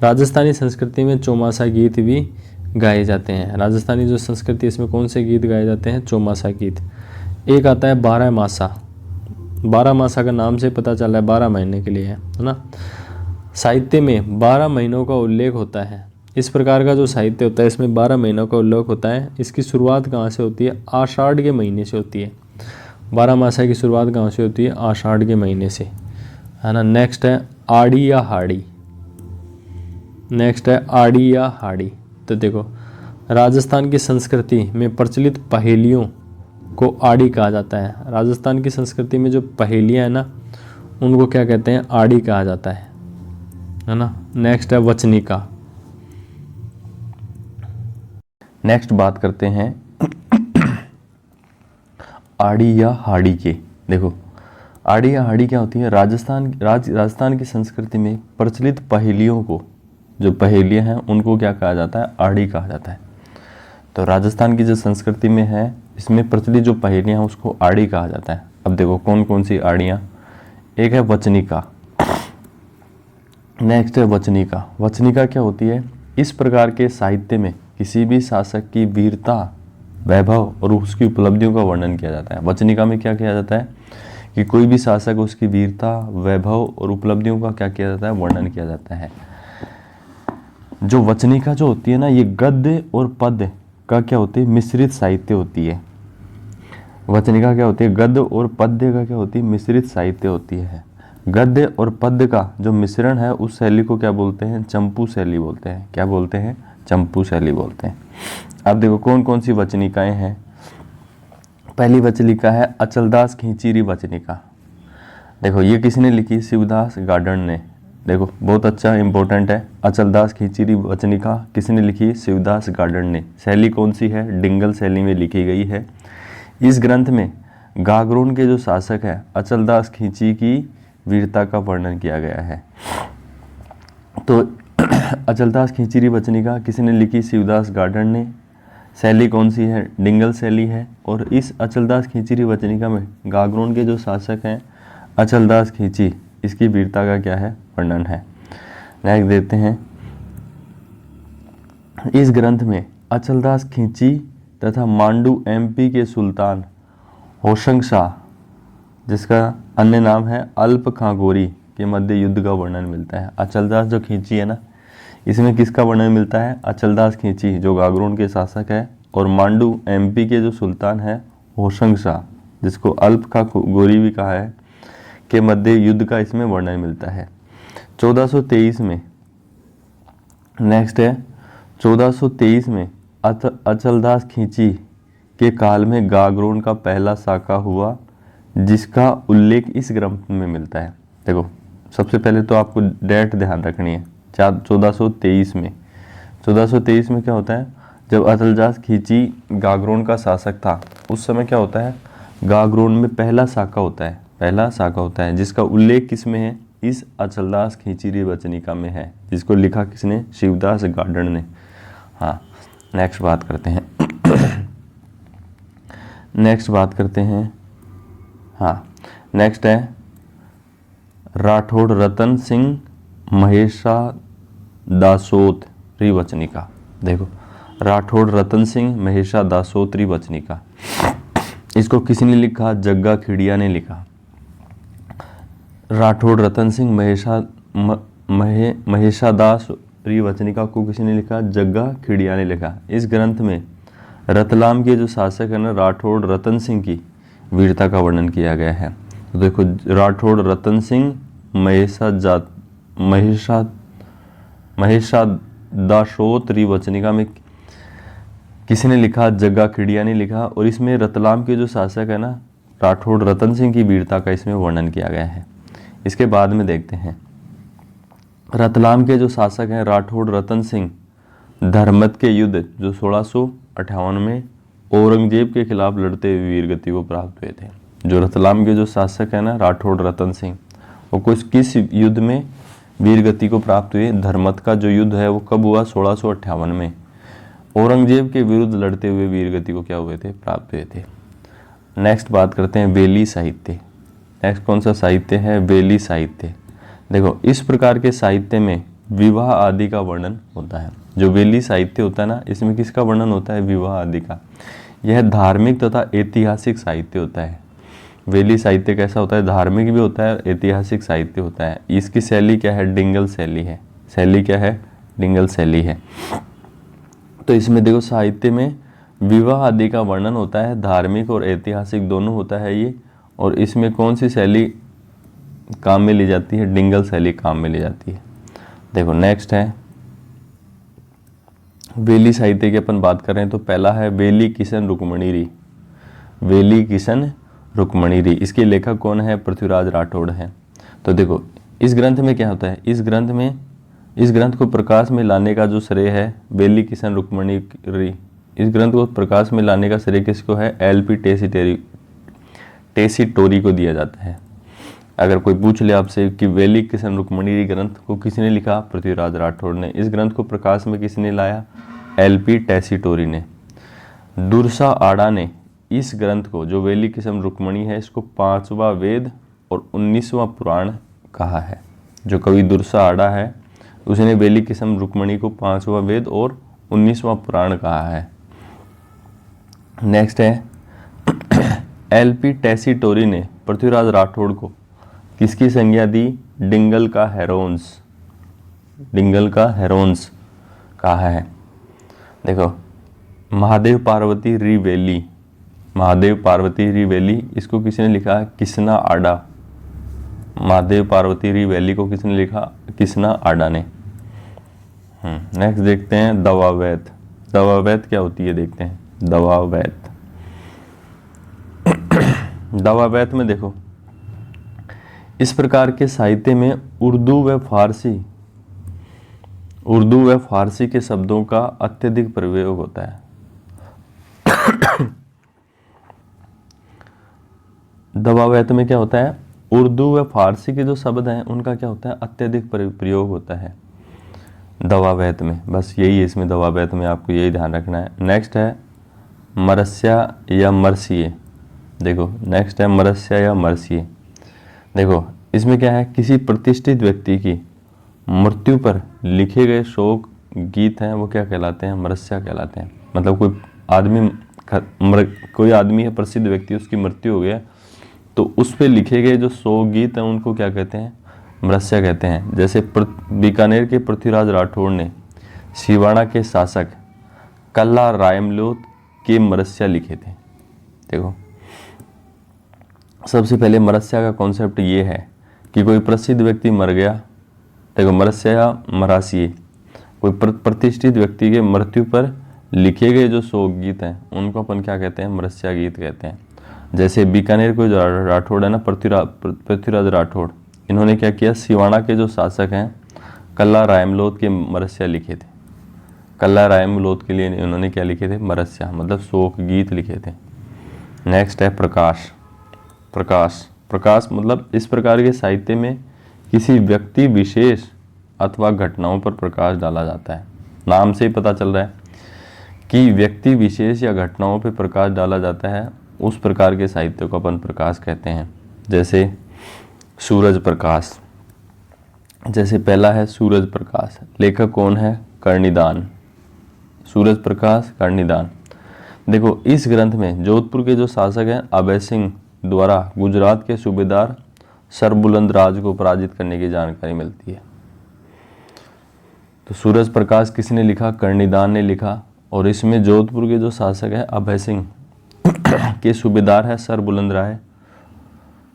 राजस्थानी संस्कृति में चौमासा गीत भी गाए जाते हैं। राजस्थानी जो संस्कृति इसमें कौन से गीत गाए जाते हैं? चौमासा गीत। एक आता है 12 मासा, 12 मासा का नाम से पता चल रहा है 12 महीने के लिए है ना। साहित्य में 12 महीनों का उल्लेख होता है। इस प्रकार का जो साहित्य होता है इसमें 12 महीनों का उल्लेख होता है। इसकी शुरुआत कहाँ से होती है? आषाढ़ के महीने से होती है। 12 मासा की शुरुआत कहाँ से होती है? आषाढ़ के महीने से, है ना। नेक्स्ट है आड़ी या हाड़ी। नेक्स्ट है आड़ी या हाड़ी। तो देखो राजस्थान की संस्कृति में प्रचलित पहेलियों को आड़ी कहा जाता है। राजस्थान की संस्कृति में जो पहेलियाँ हैं ना उनको क्या कहते हैं? आड़ी कहा जाता है ना। नेक्स्ट है वचनिका। नेक्स्ट बात करते हैं आड़ी या हाड़ी के। देखो आड़ी या हाड़ी क्या होती है? राजस्थान की संस्कृति में प्रचलित पहेलियों को, जो पहेलियाँ हैं उनको क्या कहा जाता है? आड़ी कहा जाता है। तो राजस्थान की जो संस्कृति में है इसमें प्रचलित जो पहेलियाँ हैं उसको आड़ी कहा जाता है। अब देखो कौन कौन सी आड़ियाँ। एक है वचनिका। नेक्स्ट है वचनिका। वचनिका क्या होती है? इस प्रकार के साहित्य में किसी भी शासक की वीरता, वैभव और उसकी उपलब्धियों का वर्णन किया जाता है। वचनिका में क्या किया जाता है कि कोई भी शासक उसकी वीरता, वैभव और उपलब्धियों का क्या किया जाता है? वर्णन किया जाता है। जो वचनिका जो होती है ना, ये गद्य और पद्य का क्या होती है? मिश्रित साहित्य होती है। वचनिका क्या होती है? गद्य और पद्य का क्या होती है? मिश्रित साहित्य होती है। गद्य और पद्य का जो मिश्रण है उस शैली को क्या बोलते हैं? चंपू शैली बोलते हैं। क्या बोलते हैं? चंपू शैली बोलते हैं। अब देखो कौन कौन सी वचनिकाएं हैं। पहली वचनिका है अचलदास खींचीरी वचनिका। देखो ये किसने लिखी? शिवदास गार्डन ने। देखो बहुत अच्छा इंपॉर्टेंट है। अचलदास खींचीरी वचनिका किसने लिखी? शिवदास गार्डन ने। शैली कौन सी है? डिंगल शैली में लिखी गई है। इस ग्रंथ में गागरोन के जो शासक है अचलदास खींची की वीरता का वर्णन किया गया है। तो अचलदास खींचीरी वचनिका किसने लिखी? शिवदास गार्डन ने। शैली कौन सी है? डिंगल शैली है। और इस अचलदास खींचीरी वचनिका में गागरोन के जो शासक हैं अचलदास खींची, इसकी वीरता का क्या है? वर्णन है। नेक्स्ट देखते हैं। इस ग्रंथ में अचलदास खींची तथा मांडू एमपी के सुल्तान होशंग शाह, जिसका अन्य नाम है अल्प खां गोरी, के मध्य युद्ध का वर्णन मिलता है। अचलदास जो खींची है ना, इसमें किसका वर्णन मिलता है? अचलदास खींची जो गागरोन के शासक है, और मांडू एमपी के जो सुल्तान है होशंग शाह, जिसको अल्प का गोरी भी कहा है, के मध्य युद्ध का इसमें वर्णन मिलता है। 1423 में, नेक्स्ट है 1423 में अचलदास खींची के काल में गागरोन का पहला साका हुआ, जिसका उल्लेख इस ग्रंथ में मिलता है। देखो सबसे पहले तो आपको डेट ध्यान रखनी है, 1423 में। 1423 में क्या होता है? जब अचलदास खींची गागरोन का शासक था, उस समय क्या होता है? गागरोन में पहला साका होता है, जिसका उल्लेख किस में है? इस अचलदास खींची वचनिका में है, जिसको लिखा किसने? शिवदास गार्डन ने। हाँ, नेक्स्ट बात करते हैं नेक्स्ट है राठौड़ रतन सिंह महेशा दासोत वचनिका। देखो राठौड़ रतन सिंह महेशा दासोत वचनिका, इसको किसने लिखा? जग्गा खिड़िया ने लिखा। राठौड़ रतन सिंह महेशा दास वचनिका को किसने लिखा? जग्गा खिड़िया ने लिखा। इस ग्रंथ में रतलाम के जो शासक है ना राठौड़ रतन सिंह की वीरता का वर्णन किया गया है। तो देखो राठौड़ रतन सिंह महेशा दासोत वचनिका में किसने लिखा? जग्गा खिड़िया ने लिखा। और इसमें रतलाम के जो शासक है ना राठौड़ रतन सिंह की वीरता का इसमें वर्णन किया गया है। इसके बाद में देखते हैं रतलाम के जो शासक हैं राठौड़ रतन सिंह धर्मत के युद्ध जो 1658 में औरंगजेब के खिलाफ लड़ते हुए वीरगति को प्राप्त हुए थे। जो रतलाम के जो शासक है ना राठौड़ रतन सिंह, वो किस युद्ध में वीरगति को प्राप्त हुए? धर्मत का जो युद्ध है वो कब हुआ? 1658 में औरंगजेब के विरुद्ध लड़ते हुए वीरगति को क्या हुए थे? प्राप्त हुए थे। नेक्स्ट बात करते हैं वेली साहित्य। नेक्स्ट कौन सा साहित्य है? वेली साहित्य। देखो इस प्रकार के साहित्य में विवाह आदि का वर्णन होता है। जो वेली साहित्य होता है ना, इसमें किसका वर्णन होता है? विवाह आदि का। यह धार्मिक तथा ऐतिहासिक साहित्य होता है। वेली साहित्य कैसा होता है? धार्मिक भी होता है, ऐतिहासिक साहित्य होता है। इसकी शैली क्या है? डिंगल शैली है। शैली क्या है? डिंगल शैली है। तो इसमें देखो साहित्य में विवाह आदि का वर्णन होता है, धार्मिक और ऐतिहासिक दोनों होता है ये। और इसमें कौन सी शैली काम में ली जाती है? डिंगल शैली काम में ली जाती है। देखो नेक्स्ट है वेली साहित्य की अपन बात कर रहे हैं। तो पहला है वेली किशन रुक्मणी री। वेली किशन रुक्मणी री, इसके लेखक कौन है? पृथ्वीराज राठौड़ है। तो देखो इस ग्रंथ में क्या होता है? इस ग्रंथ को प्रकाश में लाने का जो श्रेय है वेली किशन रुक्मणी री, इस ग्रंथ को प्रकाश में लाने का श्रेय किसको है? एलपी टेसीटोरी को दिया जाता है। अगर कोई पूछ ले आपसे कि वेली किशन रुक्मणी ग्रंथ को किसने लिखा? पृथ्वीराज राठौड़ ने। इस ग्रंथ को प्रकाश में किसने लाया? एलपी टेसीटोरी ने। दुर्सा आड़ा ने इस ग्रंथ को, जो वेली किशन रुक्मणी है, इसको 5वां वेद और 19वां पुराण कहा है। जो कवि दुर्सा आड़ा है उसने वेली किशन रुक्मणी को 5वां वेद और 19वां पुराण कहा है। नेक्स्ट है एलपी टेसीटोरी ने पृथ्वीराज राठौड़ को किसकी संज्ञा दी? डिंगल का हेरोन्स कहा है। देखो महादेव पार्वती री वेली, इसको किसने लिखा? किसना आडा। महादेव पार्वती री वेली को किसने लिखा? किसना आडा ने। नेक्स्ट देखते हैं दवावैत। दवावैत क्या होती है देखते हैं। दवावैत में देखो इस प्रकार के साहित्य में उर्दू व फारसी के शब्दों का अत्यधिक प्रयोग होता है। दवावैत में क्या होता है? उर्दू व फारसी के जो शब्द हैं उनका क्या होता है? अत्यधिक प्रयोग होता है दवावैत में। बस यही है इसमें, दवावैत में आपको यही ध्यान रखना है। नेक्स्ट है मरस्या या मरसिए। देखो नेक्स्ट है मरस्या या मरसिए। देखो इसमें क्या है? किसी प्रतिष्ठित व्यक्ति की मृत्यु पर लिखे गए शोक गीत हैं, वो क्या कहलाते हैं? मरस्या कहलाते हैं। मतलब कोई आदमी है प्रसिद्ध व्यक्ति, उसकी मृत्यु हो गया, तो उस पे लिखे गए जो शोक गीत हैं उनको क्या कहते हैं? मरस्या कहते हैं। जैसे बीकानेर के पृथ्वीराज राठौड़ ने सिवाड़ा के शासक कल्ला रायमलोत के मरस्या लिखे थे। देखो, सबसे पहले मरस्या का कॉन्सेप्ट ये है कि कोई प्रसिद्ध व्यक्ति मर गया। देखो, मरस्या या मरासिये कोई प्रतिष्ठित व्यक्ति के मृत्यु पर लिखे गए जो शोक गीत हैं उनको अपन क्या कहते हैं, मरस्या गीत कहते हैं। जैसे बीकानेर को जो राठौड़ है ना, पृथ्वीराज राठौड़, इन्होंने क्या किया, सिवाड़ा के जो शासक हैं कल्ला रायमलोत के मरस्या लिखे थे। कल्ला रायमलोत के लिए इन्होंने क्या लिखे थे, मरस्या, मतलब शोक गीत लिखे थे। नेक्स्ट है प्रकाश। प्रकाश मतलब इस प्रकार के साहित्य में किसी व्यक्ति विशेष अथवा घटनाओं पर प्रकाश डाला जाता है। नाम से ही पता चल रहा है कि व्यक्ति विशेष या घटनाओं पर प्रकाश डाला जाता है, उस प्रकार के साहित्य को अपन प्रकाश कहते हैं। जैसे सूरज प्रकाश, जैसे पहला है सूरज प्रकाश, लेखक कौन है, कर्णिदान। सूरज प्रकाश, कर्णिदान। देखो, इस ग्रंथ में जोधपुर के जो शासक हैं अभय सिंह द्वारा गुजरात के सूबेदार सरबुलंद राज को पराजित करने की जानकारी मिलती है। तो सूरज प्रकाश किसने लिखा, कर्णिदान ने लिखा, और इसमें जोधपुर के जो शासक है अभय सिंह के सूबेदार है सरबुलंद राय,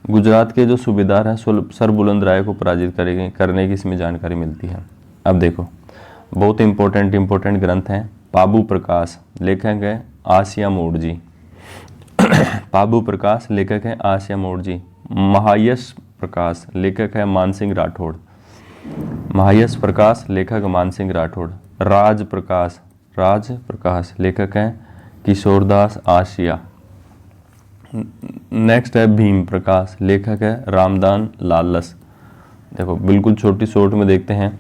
गुजरात के जो सूबेदार हैं सरबुलंद राय को पराजित करने की इसमें जानकारी मिलती है। अब देखो, बहुत इंपॉर्टेंट ग्रंथ हैं। पाबू प्रकाश, लेखक है आसिया मोड़जी। पाबू प्रकाश लेखक है आसिया मोड़जी। महायश प्रकाश लेखक है मानसिंह राठौड़। महायश प्रकाश लेखक मानसिंह राठौड़। राज प्रकाश लेखक हैं किशोरदास आसिया। नेक्स्ट है भीम प्रकाश, लेखक है रामदान लालस। देखो, बिल्कुल छोटी शॉर्ट में देखते हैं।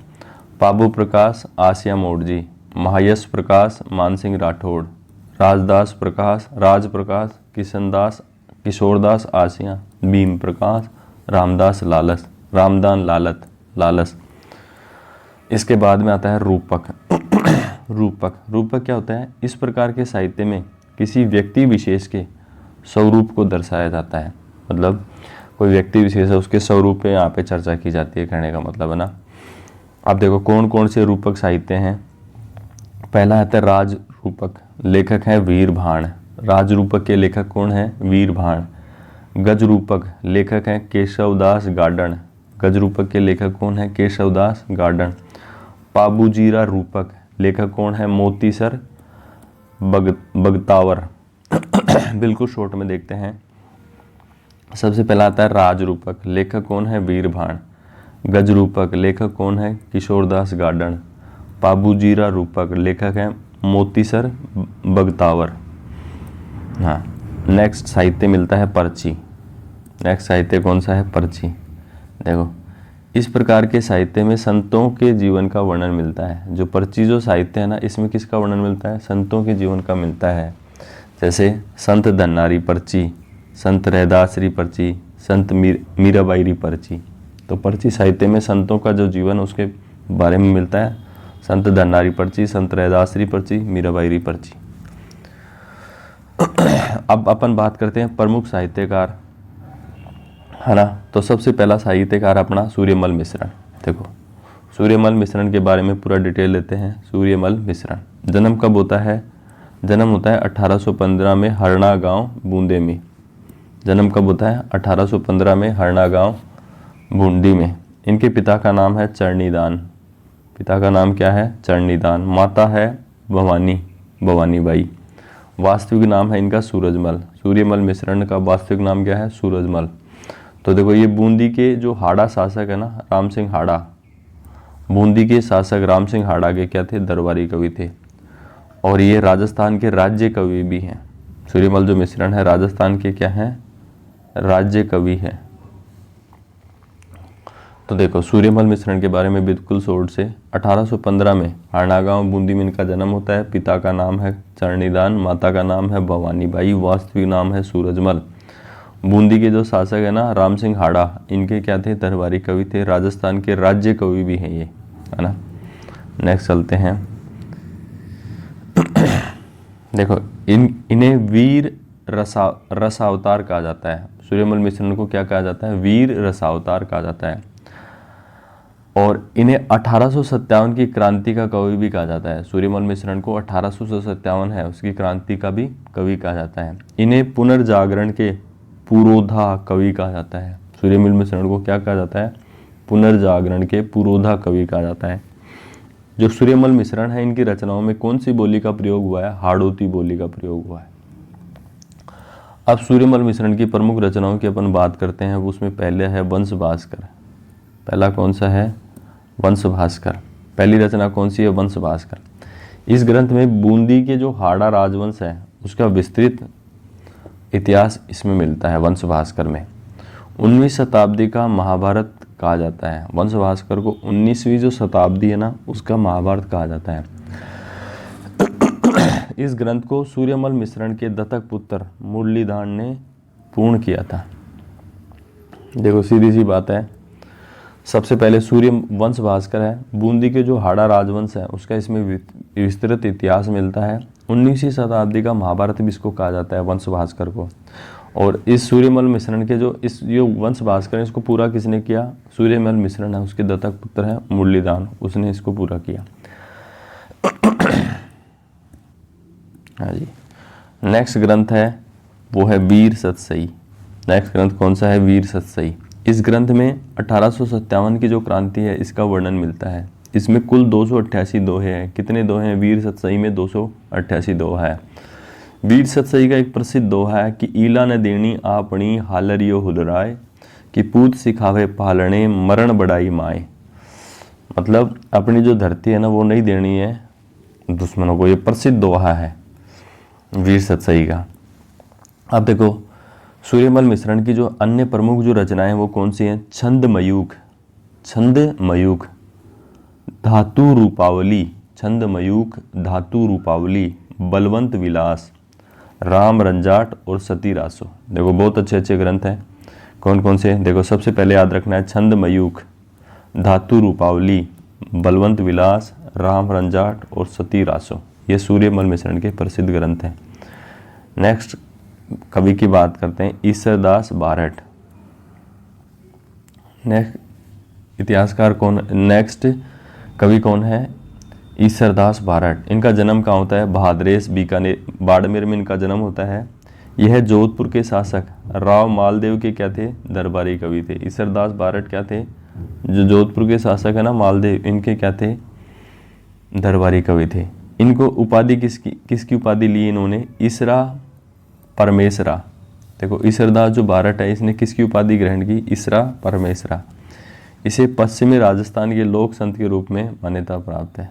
पाबू प्रकाश आसिया मोड़जी, महायश प्रकाश मानसिंह राठौड़, राज प्रकाश किशोरदास आसिया, भीम प्रकाश रामदान लालस। इसके बाद में आता है रूपक। रूपक क्या होता है, इस प्रकार के साहित्य में किसी व्यक्ति विशेष के स्वरूप को दर्शाया जाता है। मतलब कोई व्यक्ति विशेष है, उसके स्वरूप पे यहाँ पे चर्चा की जाती है, कहने का मतलब है ना। अब देखो कौन कौन से रूपक साहित्य हैं। पहला आता है राज रूपक, लेखक है वीर भाण। राज रूपक के लेखक कौन है, वीर भाण। गज रूपक लेखक है केशवदास गार्डन। गज रूपक के लेखक कौन है, केशवदास गार्डन। पाबूजीरा रूपक लेखक कौन है, मोतीसर बगतावर। बिल्कुल शॉर्ट में देखते हैं। सबसे पहला आता है राज रूपक, लेखक कौन है, वीर भाण। गज रूपक लेखक कौन है, किशोरदास गार्डन। पाबूजीरा रूपक लेखक है मोतीसर बगतावर। हाँ, नेक्स्ट साहित्य मिलता है पर्ची। नेक्स्ट साहित्य कौन सा है, पर्ची। देखो, इस प्रकार के साहित्य में संतों के जीवन का वर्णन मिलता है। जो पर्ची जो साहित्य है ना, इसमें किसका वर्णन मिलता है, संतों के जीवन का मिलता है। जैसे संत धन्नारी पर्ची, संत रैदासरी पर्ची, संत मीराबाईरी पर्ची। तो पर्ची साहित्य में संतों का जो जीवन उसके बारे में मिलता है। संत धन्नारी पर्ची, संत रैदासरी पर्ची, मीराबाईरी पर्ची। अब अपन बात करते हैं प्रमुख साहित्यकार, है ना। तो सबसे पहला साहित्यकार अपना सूर्यमल मिश्रण। देखो, सूर्यमल मिश्रण के बारे में पूरा डिटेल लेते हैं। सूर्यमल मिश्रण जन्म कब होता है, जन्म होता है 1815 में हरना गांव बूंदे में। जन्म कब होता है, 1815 में हरना गांव बूंदी में। इनके पिता का नाम है चरणीदान। पिता का नाम क्या है, चरणीदान। माता है भवानीबाई। वास्तविक नाम है इनका सूरजमल। सूर्यमल मिश्रण का वास्तविक नाम क्या है, सूरजमल। तो देखो, ये बूंदी के जो हाड़ा शासक है ना, राम सिंह हाड़ा, बूंदी के शासक राम सिंह हाड़ा के क्या थे, दरबारी कवि थे। और ये राजस्थान के राज्य कवि भी हैं। सूर्यमल जो मिश्रण है राजस्थान के क्या हैं, राज्य कवि हैं। तो देखो, सूर्यमल मिश्रण के बारे में बिल्कुल शॉर्ट से 1815 में हरनागांव बूंदी में इनका जन्म होता है। पिता का नाम है चरणीदान, माता का नाम है भवानीबाई, वास्तविक नाम है सूरजमल। बूंदी के जो शासक है ना, राम सिंह हाड़ा, इनके क्या थे, दरबारी कवि थे। राजस्थान के राज्य कवि भी हैं ये, है ना। नेक्स्ट चलते हैं। देखो, इन्हें वीर रसावतार कहा जाता है। सूर्यमल मिश्रण को क्या कहा जाता है, वीर रसावतार कहा जाता है। और इन्हें 1857 की क्रांति का कवि भी कहा जाता है। सूर्यमल मिश्रण को 1857 है उसकी क्रांति का भी कवि कहा जाता है। इन्हें पुनर्जागरण के पुरोधा कवि कहा जाता है। सूर्यमल मिश्रण को क्या कहा जाता है? पुनर्जागरण के पुरोधा कवि कहा जाता है। जो सूर्यमल मिश्रण है इनकी रचनाओं में कौन सी बोली का प्रयोग हुआ है? हाड़ौती बोली का प्रयोग हुआ है। अब सूर्यमल मिश्रण की प्रमुख रचनाओं की अपन बात करते हैं। उसमें पहले है वंश भास्कर। पहला कौन सा है? वंश भास्कर। पहली रचना कौन सी है? वंश भास्कर। इस ग्रंथ में बूंदी के जो हाड़ा राजवंश है उसका विस्तृत इतिहास इसमें मिलता है वंश भास्कर में। 19वीं शताब्दी का महाभारत कहा जाता है। वंश भास्कर को 19वीं जो शताब्दी है ना उसका महाभारत कहा जाता है। इस ग्रंथ को सूर्यमल मिश्रण के दत्तक पुत्र मुरलीधर ने पूर्ण किया था। देखो सीधी सी बात है, सबसे पहले सूर्य वंश भास्कर है। बूंदी के जो हाड़ा राजवंश है उसका इसमें विस्तृत इतिहास मिलता है। 19वीं शताब्दी का महाभारत भी इसको कहा जाता है वंश भास्कर को। और इस सूर्यमल मिश्रण के जो वंश भास्कर है इसको पूरा किसने किया? सूर्यमल मिश्रण है, उसके दत्तक पुत्र है मुरलीधर, उसने इसको पूरा किया। हाँ जी। नेक्स्ट ग्रंथ है वो है वीर सतसई। नेक्स्ट ग्रंथ कौन सा है? वीर सतसई। इस ग्रंथ में 1857 की जो क्रांति है इसका वर्णन मिलता है। इसमें कुल 288 दोहे हैं। कितने दोहे हैं? वीर सतसई में 288 दोहा है। वीर सतसई का एक प्रसिद्ध दोहा है कि ईला न देनी आपनी हालरियो हुलराय, कि पूत सिखावे पालने मरण बढ़ाई माए। मतलब अपनी जो धरती है ना वो नहीं देनी है दुश्मनों को। ये प्रसिद्ध दोहा है वीर सतसई का। अब देखो सूर्यमल मिश्रण की जो अन्य प्रमुख जो रचनाएं हैं वो कौन सी हैं? छंदमयूख, छंदमयूख, धातु रूपावली, छंदमयूख, धातु रूपावली, बलवंत विलास, राम रंजाट और सती रासो। देखो बहुत अच्छे अच्छे ग्रंथ हैं। कौन कौन से? देखो सबसे पहले याद रखना है छंदमयूख, धातु रूपावली, बलवंत विलास, राम रंजाट और सती रासो। ये सूर्यमल मिश्रण के प्रसिद्ध ग्रंथ हैं। नेक्स्ट कवि की बात करते हैं, ईसरदास बारट। नेक्स्ट इतिहासकार कौन? नेक्स्ट कवि कौन है? ईसरदास बारट। इनका जन्म कहाँ होता है? भादरेस बीकानेर बाड़मेर में इनका जन्म होता है। यह जोधपुर के शासक राव मालदेव के क्या थे? दरबारी कवि थे। ईसरदास बारट क्या थे? जो जोधपुर के शासक है ना मालदेव, इनके क्या थे? दरबारी कवि थे। इनको उपाधि किसकी उपाधि ली इन्होंने? ईसरा परमेसरा। देखो ईसरदास जो बारट है इसने किसकी उपाधि ग्रहण की? ईसरा परमेसरा। इसे पश्चिमी राजस्थान के लोक संत के रूप में मान्यता प्राप्त है।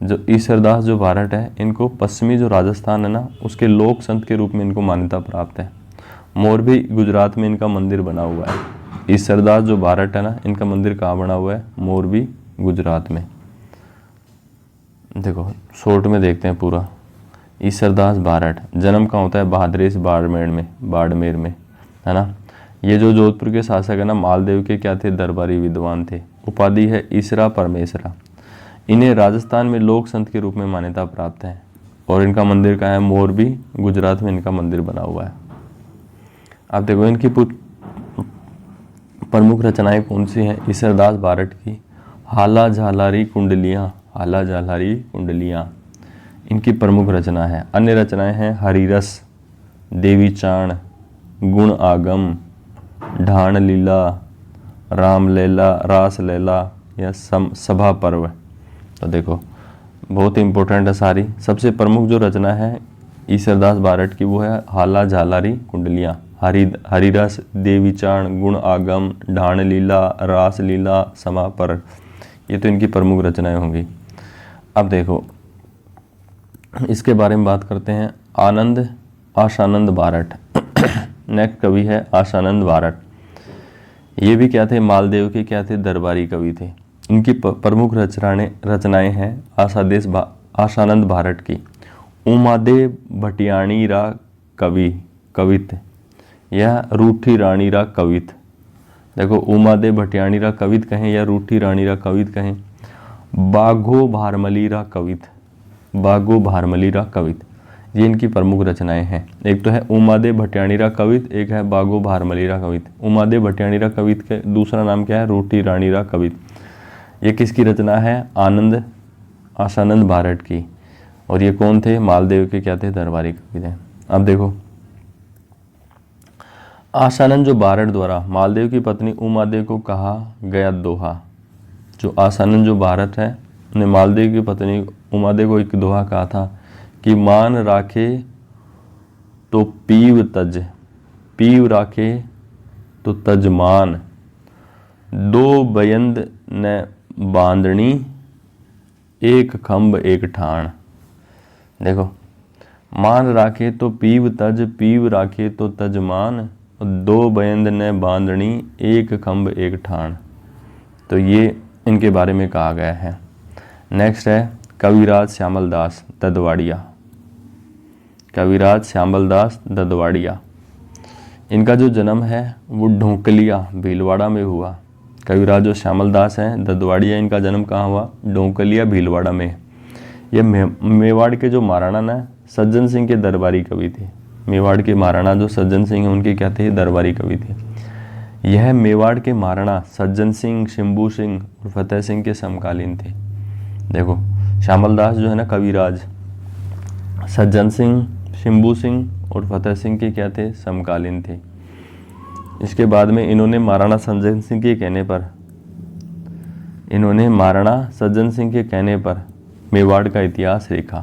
जो ईसरदास जो बारट है इनको पश्चिमी जो राजस्थान है ना उसके लोक संत के रूप में इनको मान्यता प्राप्त है। मोरबी गुजरात में इनका मंदिर बना हुआ है। ईसरदास जो बारट है ना इनका मंदिर कहाँ बना हुआ है? मोरबी गुजरात में। देखो शॉर्ट में देखते हैं पूरा। ईसरदास बारट जन्म कहाँ होता है? भादरेस बाड़मेर में है ना। ये जो जोधपुर के शासक है ना मालदेव के क्या थे? दरबारी विद्वान थे। उपाधि है ईसरा परमेसरा। इन्हें राजस्थान में लोक संत के रूप में मान्यता प्राप्त है। और इनका मंदिर कहाँ है? मोरबी गुजरात में इनका मंदिर बना हुआ है। आप देखो इनकी प्रमुख रचनाएं कौन सी हैं? ईसरदास बारट की हाला झालारी कुंडलियाँ, हाला झालारी कुंडलियाँ इनकी प्रमुख रचना है। अन्य रचनाएं हैं हरिरस, देवी चाण, गुण आगम, ढाण लीला, राम लैला, रास लैला या सभा पर्व। तो देखो बहुत इंपॉर्टेंट है सारी। सबसे प्रमुख जो रचना है ईसरदास बारट की वो है हाला झालारी कुंडलियाँ। हरिरस, देवी चाण, गुण आगम, ढाण लीला, रास लीला, सभा पर्व, ये तो इनकी प्रमुख रचनाएं होंगी। अब देखो इसके बारे में बात करते हैं। आशानंद बारट। नेक्स्ट कवि है आशानंद बारट। ये भी क्या थे? मालदेव के क्या थे? दरबारी कवि थे। इनकी प्रमुख रचनाएं हैं आशानंद बारट की उमादे भटियाणी रा कवित या रूठी रानी रा कवित। देखो उमादे भटियाणी रा कवित कहें या रूठी रानी रा कवित कहें। बाघो भारमली रा कवित, बाघो भारमली रा कवित, ये इनकी प्रमुख रचनाएं हैं। एक तो है उमादे भटियाणी रा कवित, एक है बाघो भारमली रा कवित। उमादे भटियाणी रा कवित के दूसरा नाम क्या है? रूठी रानी रा कवित। ये किसकी रचना है? आसानंद भारत की। और ये कौन थे? मालदेव के क्या थे? दरबारी कवि थे। अब देखो, आसानंद जो भारत द्वारा मालदेव की पत्नी उमादेव को कहा गया दोहा, जो आसानंद जो भारत है ने मालदेव की पत्नी उमादेव को एक दोहा कहा था कि मान राखे तो पीव तज, पीव राखे तो तजमान, दो बयंद न बांधनी, एक खम्भ एक ठाण। देखो, मान राखे तो पीव तज, पीव राखे तो तजमान, दो बयंद न बांधनी, एक खम्भ एक ठाण। तो ये इनके बारे में कहा गया है। नेक्स्ट है कविराज श्यामल दास ददवाड़िया। कविराज श्यामल दास ददवाड़िया, इनका जो जन्म है वो ढोंकलिया भीलवाड़ा में हुआ। कविराज जो श्यामल दास हैं ददवाड़िया, इनका जन्म कहाँ हुआ? ढोंकलिया भीलवाड़ा में। ये मेवाड़ के जो महाराणा ना सज्जन सिंह के दरबारी कवि थे। मेवाड़ के महाराणा जो सज्जन सिंह हैं उनके क्या थे? दरबारी कवि थे। यह मेवाड़ के महाराणा सज्जन सिंह, शंभू सिंह और फतेह सिंह के समकालीन थे। देखो, श्यामल दास जो है ना कविराज, सज्जन सिंह, शंभू सिंह और फतेह सिंह के क्या थे? समकालीन थे। इसके बाद में इन्होंने महाराणा सज्जन सिंह के कहने पर मेवाड़ का इतिहास लिखा।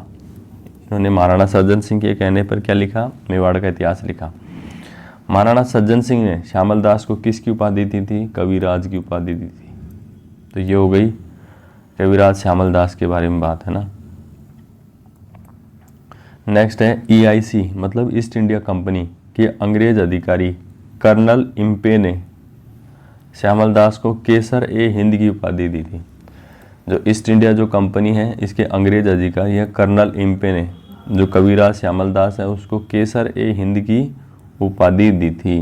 इन्होंने महाराणा सज्जन सिंह के कहने पर क्या लिखा? मेवाड़ का इतिहास लिखा। महाराणा सज्जन सिंह ने श्यामल दास को किसकी उपाधि दी थी? कविराज की उपाधि दी थी। तो ये हो गई कविराज श्यामल दास के बारे में बात है ना। नेक्स्ट है EIC मतलब ईस्ट इंडिया कंपनी के अंग्रेज अधिकारी कर्नल इम्पे ने श्यामल दास को केसर ए हिंद की उपाधि दी थी। जो ईस्ट इंडिया जो कंपनी है इसके अंग्रेज अधिकारी है कर्नल इम्पे ने जो कविराज श्यामल दास है उसको केसर ए हिंद की उपाधि दी थी।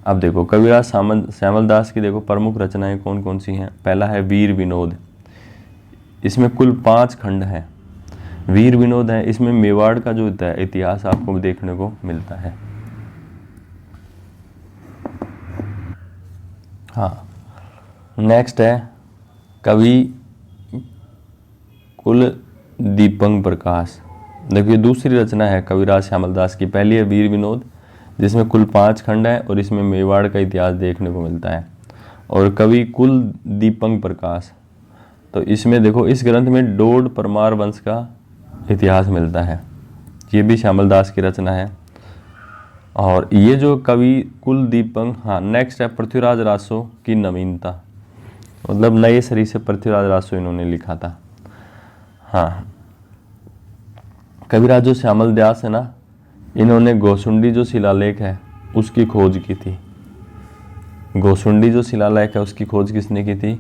अब देखो, कविराज श्यामल दास की देखो प्रमुख रचनाएं कौन कौन सी हैं। पहला है वीर विनोद, इसमें कुल 5 खंड हैं। वीर विनोद है, इसमें मेवाड़ का जो इतिहास आपको देखने को मिलता है। हाँ, नेक्स्ट है कवि कुल दीपंग प्रकाश। देखिए, दूसरी रचना है कविराज श्यामल दास की। पहली है वीर विनोद जिसमें कुल 5 खंड है और इसमें मेवाड़ का इतिहास देखने को मिलता है। और कवि कुल दीपंग प्रकाश, तो इसमें देखो इस ग्रंथ में डोड परमार वंश का इतिहास मिलता है। ये भी श्यामल दास की रचना है। और ये जो कवि कुल दीपंग, हाँ नेक्स्ट है पृथ्वीराज रासो की नवीनता, मतलब नए शरीर से पृथ्वीराज रासो इन्होंने लिखा था। हाँ, कविराज जो श्यामल दास है ना, इन्होंने गोसुंडी जो शिलालेख है उसकी खोज की थी। गोसुंडी जो शिलालेख है उसकी खोज किसने की थी?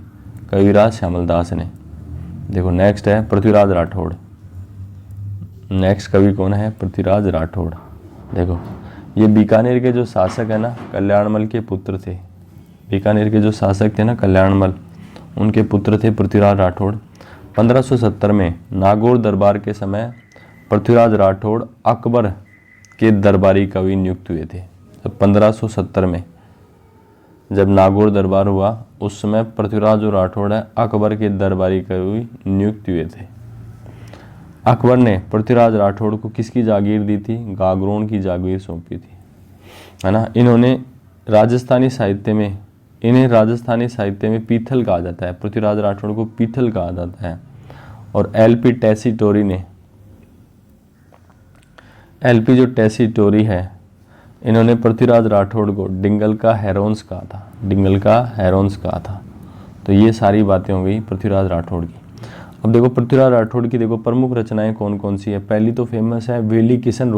कविराज श्यामल दास ने। देखो, नेक्स्ट है पृथ्वीराज राठौड़। नेक्स्ट कवि कौन है? पृथ्वीराज राठौड़। देखो, ये बीकानेर के जो शासक है ना कल्याणमल के पुत्र थे। बीकानेर के जो शासक थे ना कल्याणमल, उनके पुत्र थे पृथ्वीराज राठौड़। 1570 में नागौर दरबार के समय पृथ्वीराज राठौड़ अकबर के दरबारी कवि नियुक्त हुए थे। तो 1570 में जब नागौर दरबार हुआ उस समय पृथ्वीराज जो राठौड़ है अकबर के दरबारी कवि नियुक्त हुए थे। अकबर ने पृथ्वीराज राठौड़ को किसकी जागीर दी थी? गागरोन की जागीर सौंपी थी, है ना। इन्हें राजस्थानी साहित्य में पीथल कहा जाता है। पृथ्वीराज राठौड़ को पीथल कहा जाता है। और LP जो टेसीटोरी है, इन्होंने पृथ्वीराज राठौड़ को डिंगल का हेरोन्स कहा था। तो ये सारी बातें हो गई पृथ्वीराज राठौड़ की। अब देखो, पृथ्वीराज राठौड़ की देखो प्रमुख रचनाएं कौन कौन सी है। पहली तो फेमस है वेली किशन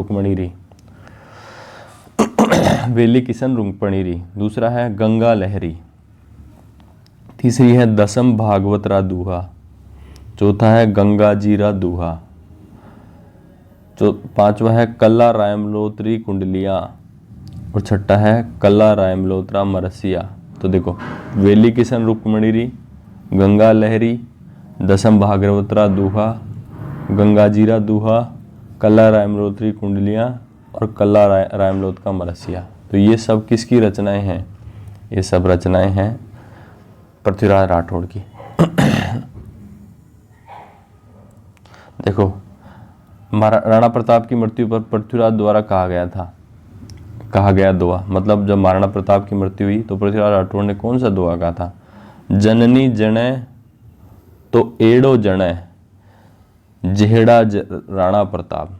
रुक्मणी री। दूसरा है गंगा लहरी। तीसरी है दसम भागवतरा दूहा। चौथा है गंगा जीरा दूहा। पांचवा है कल्ला रायमलोत्री कुंडलिया। और छठा है कल्ला रायमलोत्रा मरसिया। तो देखो, वेली किशन रुक्मणी री, गंगा लहरी, दसम भागवतरा दूहा, गंगा जीरा दूहा, कल्ला रायमलोत्री कुंडलिया और कल्ला रायमलोत का मरसिया। तो ये सब किसकी रचनाएं हैं? ये सब रचनाएं हैं पृथ्वीराज राठौड़ की। देखो राणा प्रताप की मृत्यु पर पृथ्वीराज द्वारा कहा गया दुआ, मतलब जब महाराणा प्रताप की मृत्यु हुई तो पृथ्वीराज राठौड़ ने कौन सा दुआ कहा था? जननी जने तो एड़ो जने जेहड़ा राणा प्रताप,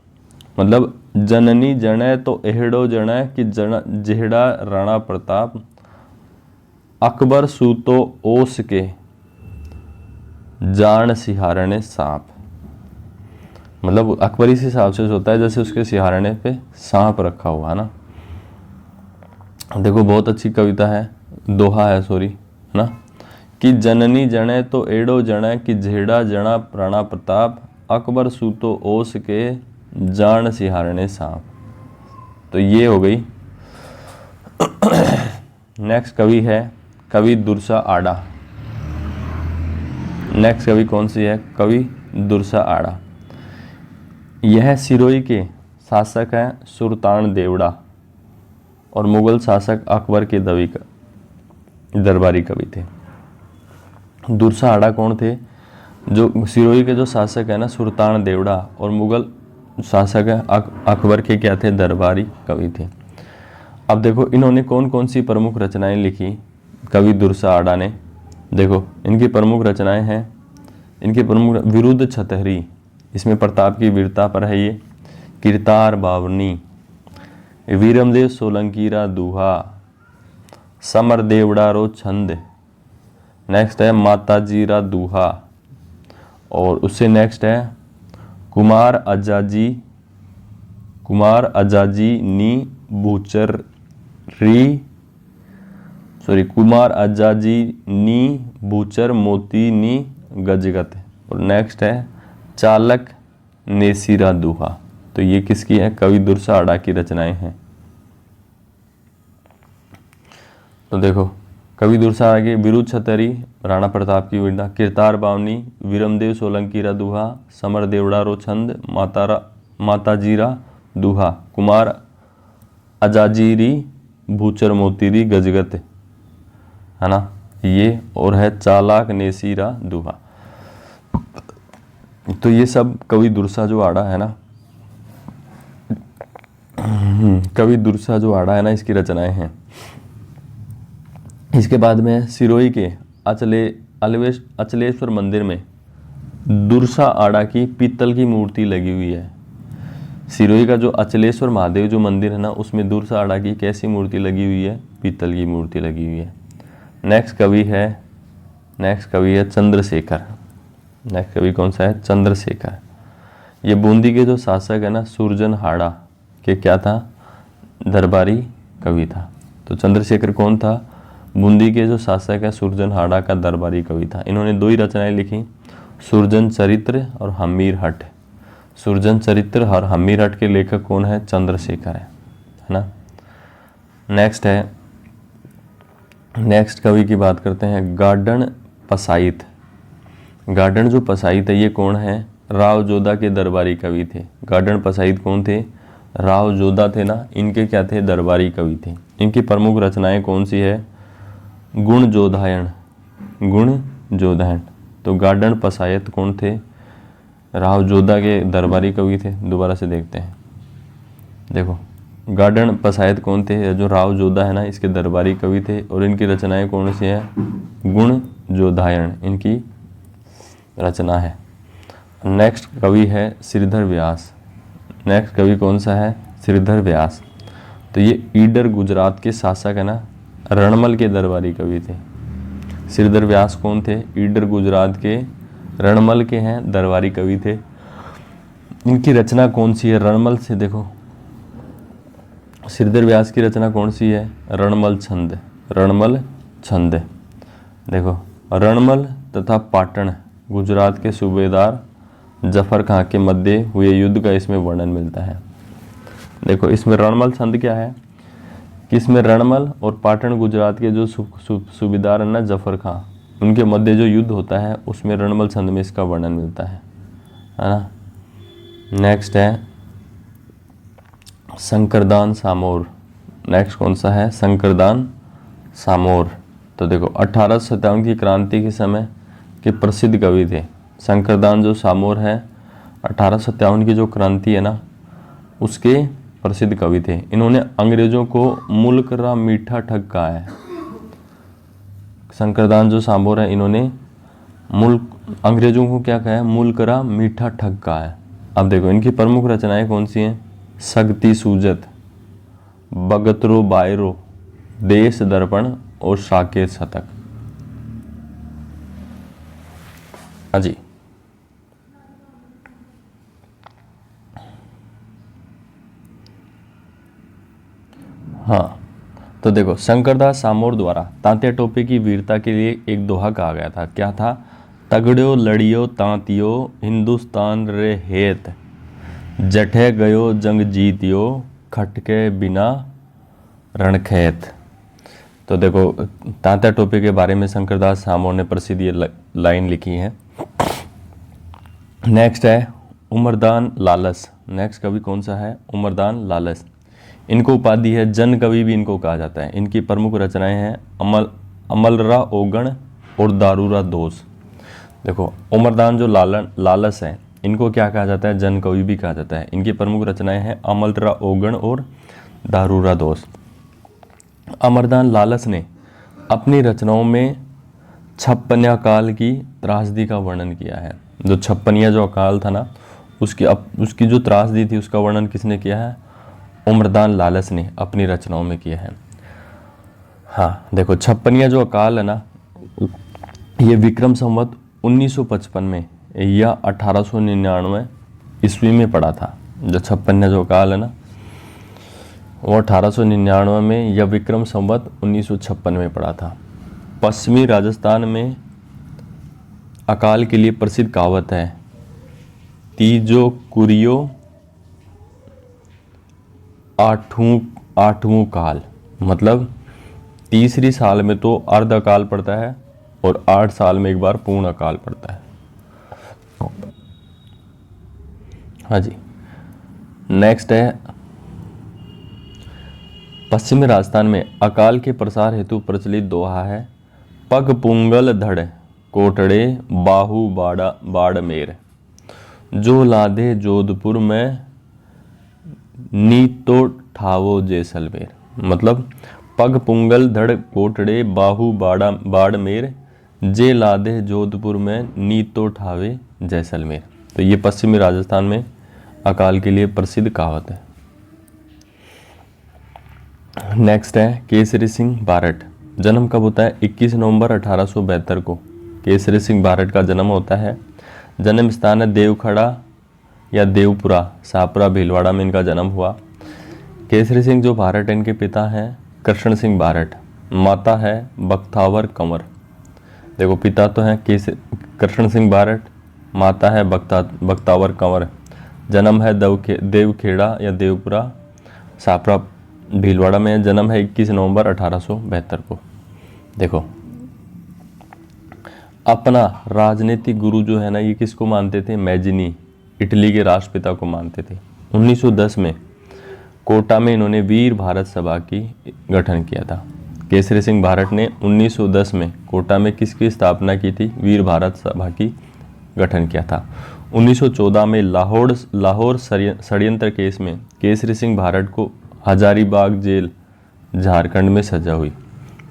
मतलब जननी जने तो एहड़ो जने कि जेहड़ा राणा प्रताप, अकबर सूतो ओस के जान सिहारने सांप, मतलब अकबर इस हिसाब से होता है जैसे उसके सिहारने पे सांप रखा हुआ है ना। देखो बहुत अच्छी कविता है, दोहा है सॉरी, है ना, कि जननी जने तो एड़ो जने कि जेड़ा जना राणा प्रताप, अकबर सूतो ओस के जान सिहारने सांप। तो ये हो गई। नेक्स्ट कवि है कवि दुर्सा आड़ा। नेक्स्ट कवि कौन सी है? कवि दुर्सा आड़ा। यह सिरोही के शासक हैं सुल्तान देवड़ा और मुगल शासक अकबर के दरबारी कवि थे। दुर्सा आड़ा कौन थे? जो सिरोही के जो शासक है ना सुल्तान देवड़ा और मुगल शासक है अकबर के क्या थे? दरबारी कवि थे। अब देखो इन्होंने कौन कौन सी प्रमुख रचनाएं लिखी कवि दुर्सा आड़ा ने। देखो इनकी प्रमुख रचनाएं हैं, इनकी प्रमुख विरुद्ध छतहरी, इसमें प्रताप की वीरता पर है ये। कीर्तार बावनी, वीरमदेव सोलंकी रा दूहा, समर देवड़ा रो छंद, नेक्स्ट है माताजी रा दूहा, और उससे नेक्स्ट है कुमार अजाजी नी बूचर मोती नी गजगत, और नेक्स्ट है चालक नेसीरा दूहा। तो ये किसकी है? कवि दुर्सा आड़ा की रचनाएं हैं। तो देखो कवि दुर्सा आड़ा के विरुद्ध छतरी, राणा प्रताप की वीरता, कीर्तार बावनी, वीरमदेव सोलंकी रा दूहा, समर देवड़ा रो छंद, माताजीरा दूहा, कुमार अजाजीरी भूचर मोतीरी गजगत, है ना ये, और है चालाक नेसीरा दूहा। तो ये सब कवि दुर्सा जो आड़ा है ना, कवि दुर्सा जो आड़ा है ना, इसकी रचनाएं हैं। इसके बाद में सिरोही के अचलेश्वर मंदिर में दुर्सा आड़ा की पीतल की मूर्ति लगी हुई है। सिरोही का जो अचलेश्वर महादेव जो मंदिर है ना, उसमें दुर्सा आड़ा की कैसी मूर्ति लगी हुई है? पीतल की मूर्ति लगी हुई है। नेक्स्ट कवि है चंद्रशेखर। नेक्स्ट कवि कौन सा है? चंद्रशेखर। ये बूंदी के जो शासक है ना सुरजन हाड़ा के क्या था? दरबारी कवि था। तो चंद्रशेखर कौन था? बूंदी के जो शासक है सुरजन हाड़ा का दरबारी कवि था। इन्होंने दो ही रचनाएं लिखी, सुरजन चरित्र और हमीर हट। सुरजन चरित्र और हमीर हट के लेखक कौन है? चंद्रशेखर है ना। नेक्स्ट कवि की बात करते हैं गार्डन पसाईत। गार्डन जो पसाईत है ये कौन है? राव जोधा के दरबारी कवि थे। गार्डन पसाईत कौन थे? राव जोधा थे ना, इनके क्या थे? दरबारी कवि थे। इनकी प्रमुख रचनाएं कौन सी है? गुण जोधायन। तो गार्डन पसायत कौन थे? राव जोधा के दरबारी कवि थे। दोबारा से देखते हैं, देखो गार्डन पसायत कौन थे? जो राव जोधा है ना, इसके दरबारी कवि थे। और इनकी रचनाएं कौन सी है? गुण जोधायन इनकी रचना है। नेक्स्ट कवि है श्रीधर व्यास। नेक्स्ट कवि कौन सा है? श्रीधर व्यास। तो ये ईडर गुजरात के शासक है ना, रणमल के दरबारी कवि थे। श्रीधर व्यास कौन थे? ईडर गुजरात के रणमल के हैं, दरबारी कवि थे। इनकी रचना कौन सी है? रणमल से देखो श्रीधर व्यास की रचना कौन सी है? रणमल छंद। देखो रणमल तथा पाटन गुजरात के सूबेदार जफर खां के मध्य हुए युद्ध का इसमें वर्णन मिलता है। देखो इसमें रणमल छंद क्या है कि इसमें रणमल और पाटन गुजरात के जो सूबेदार है ना जफर खां, उनके मध्य जो युद्ध होता है उसमें रणमल छंद में इसका वर्णन मिलता है ना। नेक्स्ट है शंकरदान सामोर। नेक्स्ट कौन सा है? शंकरदान सामोर। तो देखो 1857 की क्रांति के समय के प्रसिद्ध कवि थे। शंकरदान जो सामोर है 1857 की जो क्रांति है ना, उसके प्रसिद्ध कवि थे। इन्होंने अंग्रेजों को मुल्क रा मीठा ठग कहा है। शंकरदास जो सांभोर है, इन्होंने अंग्रेजों को क्या कहा है? मुल्क रा मीठा ठग कहा है। अब देखो इनकी प्रमुख रचनाएं कौन सी हैं? शक्ति सूजत, बगतरो बायरो, देश दर्पण और साकेत शतक। हाँ जी, हाँ, तो देखो शंकरदास सामोर द्वारा तांत्या टोपे की वीरता के लिए एक दोहा कहा गया था। क्या था? तगड़ो लड़ियो तांतियो, हिंदुस्तान रे हेत, जठे गयो जंग जीतियो, खटके बिना रणखेत। तो देखो तांत्या टोपे के बारे में शंकरदास सामोर ने प्रसिद्ध ये लाइन लिखी है। नेक्स्ट है उमरदान लालस। नेक्स्ट कवि कौन सा है? उमरदान लालस। इनको उपाधि है जन कवि भी इनको कहा जाता है। इनकी प्रमुख रचनाएं हैं अमलरा ओगण और दारूरा दोष। देखो उमरदान जो लालस है, इनको क्या कहा जाता है? जन कवि भी कहा जाता है। इनकी प्रमुख रचनाएं हैं अमलरा ओगण और दारूरा दोष। अमरदान लालस ने अपनी रचनाओं में छप्पनिया काल की त्रासदी का वर्णन किया है। जो छप्पनिया जो अकाल था ना, उसकी जो त्रासदी थी उसका वर्णन किसने किया है? उमरदान लालस ने अपनी रचनाओं में किया है। हाँ देखो छप्पनिया जो अकाल है ना, ये विक्रम संवत 1955 में या 1899 ईस्वी में पड़ा था। जो छप्पनिया जो अकाल है ना, वो 1899 में या विक्रम संवत 1956 में पड़ा था। पश्चिमी राजस्थान में अकाल के लिए प्रसिद्ध कहावत है, तीजो कुरियो आठवां काल। मतलब तीसरी साल में तो अर्ध अकाल पड़ता है और 8 साल में एक बार पूर्ण अकाल पड़ता है। हाँ जी, नेक्स्ट है पश्चिमी राजस्थान में अकाल के प्रसार हेतु प्रचलित दोहा है, पग पुंगल धड़ कोटड़े बाहु बाड़मेर, जो लादे जोधपुर में नीतो ठावो जैसलमेर। मतलब पग पुंगल धड़ कोटड़े बाहु बाड़मेर, जे लादे जोधपुर में नीतो ठावे जैसलमेर। तो ये पश्चिमी राजस्थान में अकाल के लिए प्रसिद्ध कहावत है। नेक्स्ट है केसरी सिंह बारट। जन्म कब होता है? 21 नवंबर 1872 को केसरी सिंह बारट का जन्म होता है। जन्म स्थान है देवखड़ा या देवपुरा, सापरा भीलवाड़ा में इनका जन्म हुआ। केसरी सिंह जो बारट इनके पिता हैं कृष्ण सिंह बारट, माता है बख्तावर कंवर। देखो पिता तो हैं कृष्ण सिंह बारट, माता है बख्तावर कंवर। जन्म है देवखेड़ा या देवपुरा, सापरा भीलवाड़ा में। जन्म है 21 नवंबर 1872 को। देखो अपना राजनीतिक गुरु जो है ना, ये किसको मानते थे? मैजिनी, इटली के राष्ट्रपिता को मानते थे। 1910 में कोटा में इन्होंने वीर भारत सभा की गठन किया था। केसरी सिंह बारट ने 1910 में कोटा में किसकी स्थापना की थी? वीर भारत सभा की गठन किया था। 1914 में लाहौर षड्यंत्र केस में केसरी सिंह बारट को हजारीबाग जेल झारखंड में सजा हुई।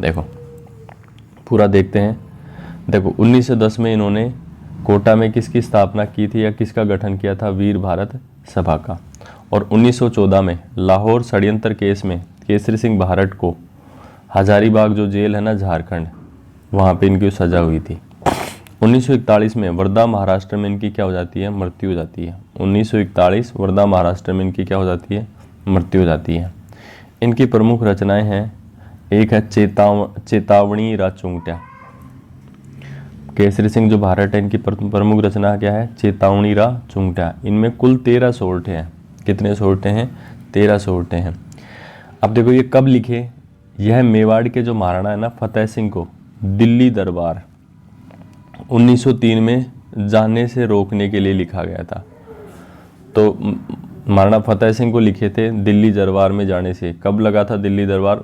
देखो पूरा देखते हैं। देखो 1910 में इन्होंने कोटा में किसकी स्थापना की थी या किसका गठन किया था? वीर भारत सभा का। और 1914 में लाहौर षड्यंत्र केस में केसरी सिंह बारट को हजारीबाग जो जेल है ना झारखंड, वहाँ पे इनकी सजा हुई थी। 1941 में वर्धा महाराष्ट्र में इनकी क्या हो जाती है? मृत्यु हो जाती है। 1941 वर्धा महाराष्ट्र में इनकी क्या हो जाती है? मृत्यु हो जाती है। इनकी प्रमुख रचनाएं हैं, एक है चेतावनी रा चुंगट्या। केसरी सिंह जो बारट है इनकी प्रमुख रचना क्या है? चेतावनी रा चुंगट्या। इनमें कुल 13 सोरठे हैं। कितने सोरठे हैं? 13 सोरठे हैं। अब देखो ये कब लिखे? यह मेवाड़ के जो महाराणा है ना फतेह सिंह को दिल्ली दरबार 1903 में जाने से रोकने के लिए लिखा गया था। तो महाराणा फतेह सिंह को लिखे थे दिल्ली दरबार में जाने से। कब लगा था दिल्ली दरबार?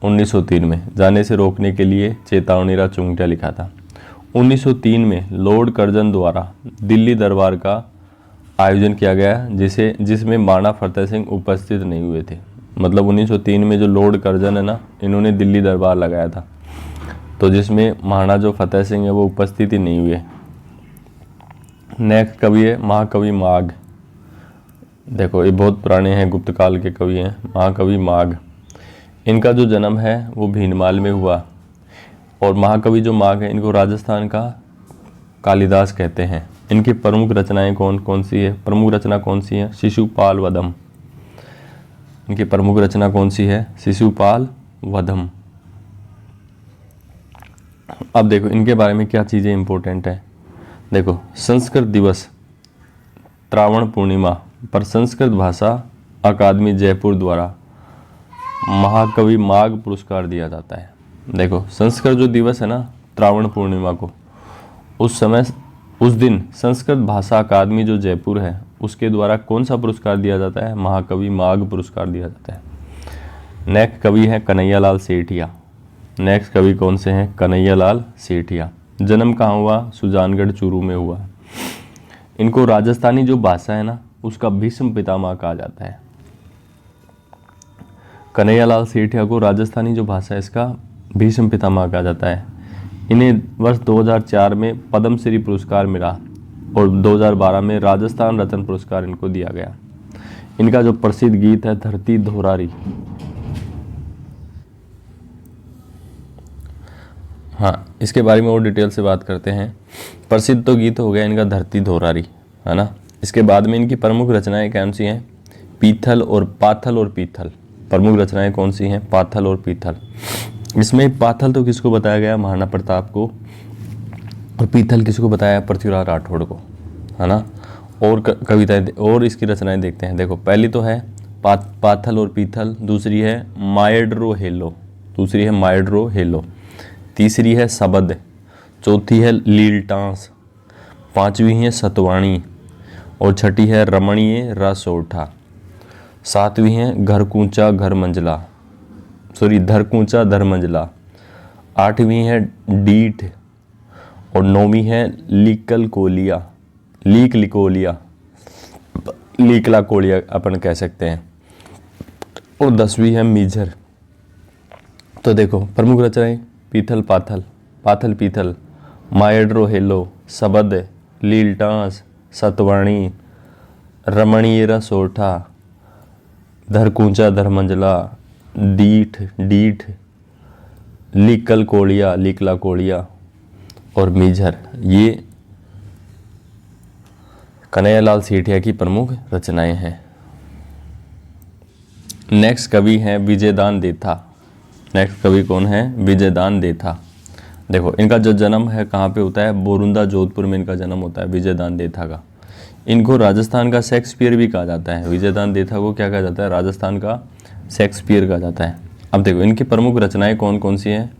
1903 में। जाने से रोकने के लिए चेतावनी रा चुंगट्या लिखा था। 1903 में लॉर्ड कर्जन द्वारा दिल्ली दरबार का आयोजन किया गया जिसमें महाराणा फतेह सिंह उपस्थित नहीं हुए थे। मतलब 1903 में जो लॉर्ड कर्जन है ना, इन्होंने दिल्ली दरबार लगाया था, तो जिसमें महाराणा जो फतेह सिंह है वो उपस्थित ही नहीं हुए। नेक्स्ट कवि है महाकवि माघ। देखो ये बहुत पुराने हैं, गुप्त काल के कवि हैं, महाकवि माघ। इनका जो जन्म है वो भीनमाल में हुआ। और महाकवि जो माघ है, इनको राजस्थान का कालिदास कहते हैं। इनकी प्रमुख रचनाएं कौन कौन सी है? प्रमुख रचना कौन सी है? शिशुपाल वधम। इनकी प्रमुख रचना कौन सी है? शिशुपाल वधम। अब देखो इनके बारे में क्या चीज़ें इंपॉर्टेंट है। देखो संस्कृत दिवस श्रावण पूर्णिमा पर संस्कृत भाषा अकादमी जयपुर द्वारा महाकवि माघ पुरस्कार दिया जाता है। देखो संस्कृत जो दिवस है ना श्रावण पूर्णिमा को, उस दिन संस्कृत भाषा अकादमी जो जयपुर है उसके द्वारा कौन सा पुरस्कार दिया जाता है? महाकवि माघ पुरस्कार दिया जाता है। नेक्स्ट कवि है कन्हैयालाल सेठिया। नेक्स्ट कवि कौन से हैं? कन्हैयालाल सेठिया। जन्म कहाँ हुआ? सुजानगढ़ चूरू में हुआ। इनको राजस्थानी जो भाषा है ना उसका भीष्म पितामह कहा जाता है। कन्हैयालाल सेठिया को राजस्थानी जो भाषा है इसका भीष्म पितामह कहा जाता है। इन्हें वर्ष 2004 में पद्मश्री पुरस्कार मिला और 2012 में राजस्थान रत्न पुरस्कार इनको दिया गया। इनका जो प्रसिद्ध गीत है धरती धोरारी। हाँ, इसके बारे में और डिटेल से बात करते हैं। प्रसिद्ध तो गीत हो गया इनका धरती धोरारी, है ना। इसके बाद में इनकी प्रमुख रचनाएं कौन सी हैं? पीथल और पाथल और पीथल। प्रमुख रचनाएं कौन सी हैं? पाथल और पीथल। इसमें पाथल तो किसको बताया गया? महाराणा प्रताप को, और पीथल किसको बताया? पृथ्वीराज राठौड़ को, है ना। और कविताएं और इसकी रचनाएं देखते हैं। देखो पहली तो है पाथल और पीथल, दूसरी है मायड्रो हेलो, दूसरी है मायड्रो हेलो, तीसरी है शबद, चौथी है लीलटांस, पांचवी है सतवाणी और छठी है रमणीय रसोठा, सातवीं है घर कूंचा घर मंजला, धर कूंचा धर मंजला, आठवीं है डीठ और नौवीं है लीकल कोलिया, लीक लिकोलिया, लीकला कोलिया अपन कह सकते हैं, और 10वीं है मीझर। तो देखो प्रमुख रचनाएं पीथल पाथल, पाथल पीथल, मायड्रो हेलो, शबद, लीलटांस, सतवाणी, रमणीय रसोठा, धर कूंचा धर मंजला, डीठ डीठ, लीकल कोलिया लीकला कोलिया और मीझर। ये कन्हैयालाल सेठिया की प्रमुख रचनाएं हैं। नेक्स्ट कवि हैं विजयदान देथा। नेक्स्ट कवि कौन है? विजयदान देथा। देखो इनका जो जन्म है कहाँ पे होता है? बोरुंदा जोधपुर में इनका जन्म होता है विजयदान देथा का। इनको राजस्थान का शेक्सपियर भी कहा जाता है। विजयदान देथा को क्या कहा जाता है? राजस्थान का शेक्सपियर कहा जाता है। अब देखो इनकी प्रमुख रचनाएं कौन कौन सी हैं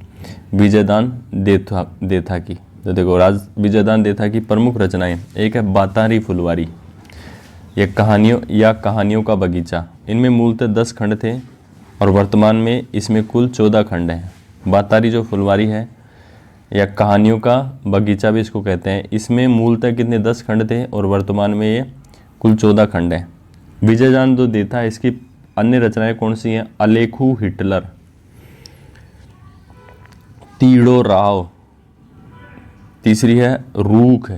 विजयदान देथा की। तो देखो विजयदान देथा की प्रमुख रचनाएं, एक है बातारी फुलवारी, ये कहानियों का बगीचा। इनमें मूलतः 10 खंड थे और वर्तमान में इसमें कुल 14 खंड हैं। बातारी जो फुलवारी है या कहानियों का बगीचा भी इसको कहते हैं, इसमें मूलतः कितने 10 खंड थे और वर्तमान में ये कुल 14 खंड हैं। विजयदान जो देथा है इसकी अन्य रचनाएं कौन सी हैं? अलेखू हिटलर, तीड़ो राव, तीसरी है रूख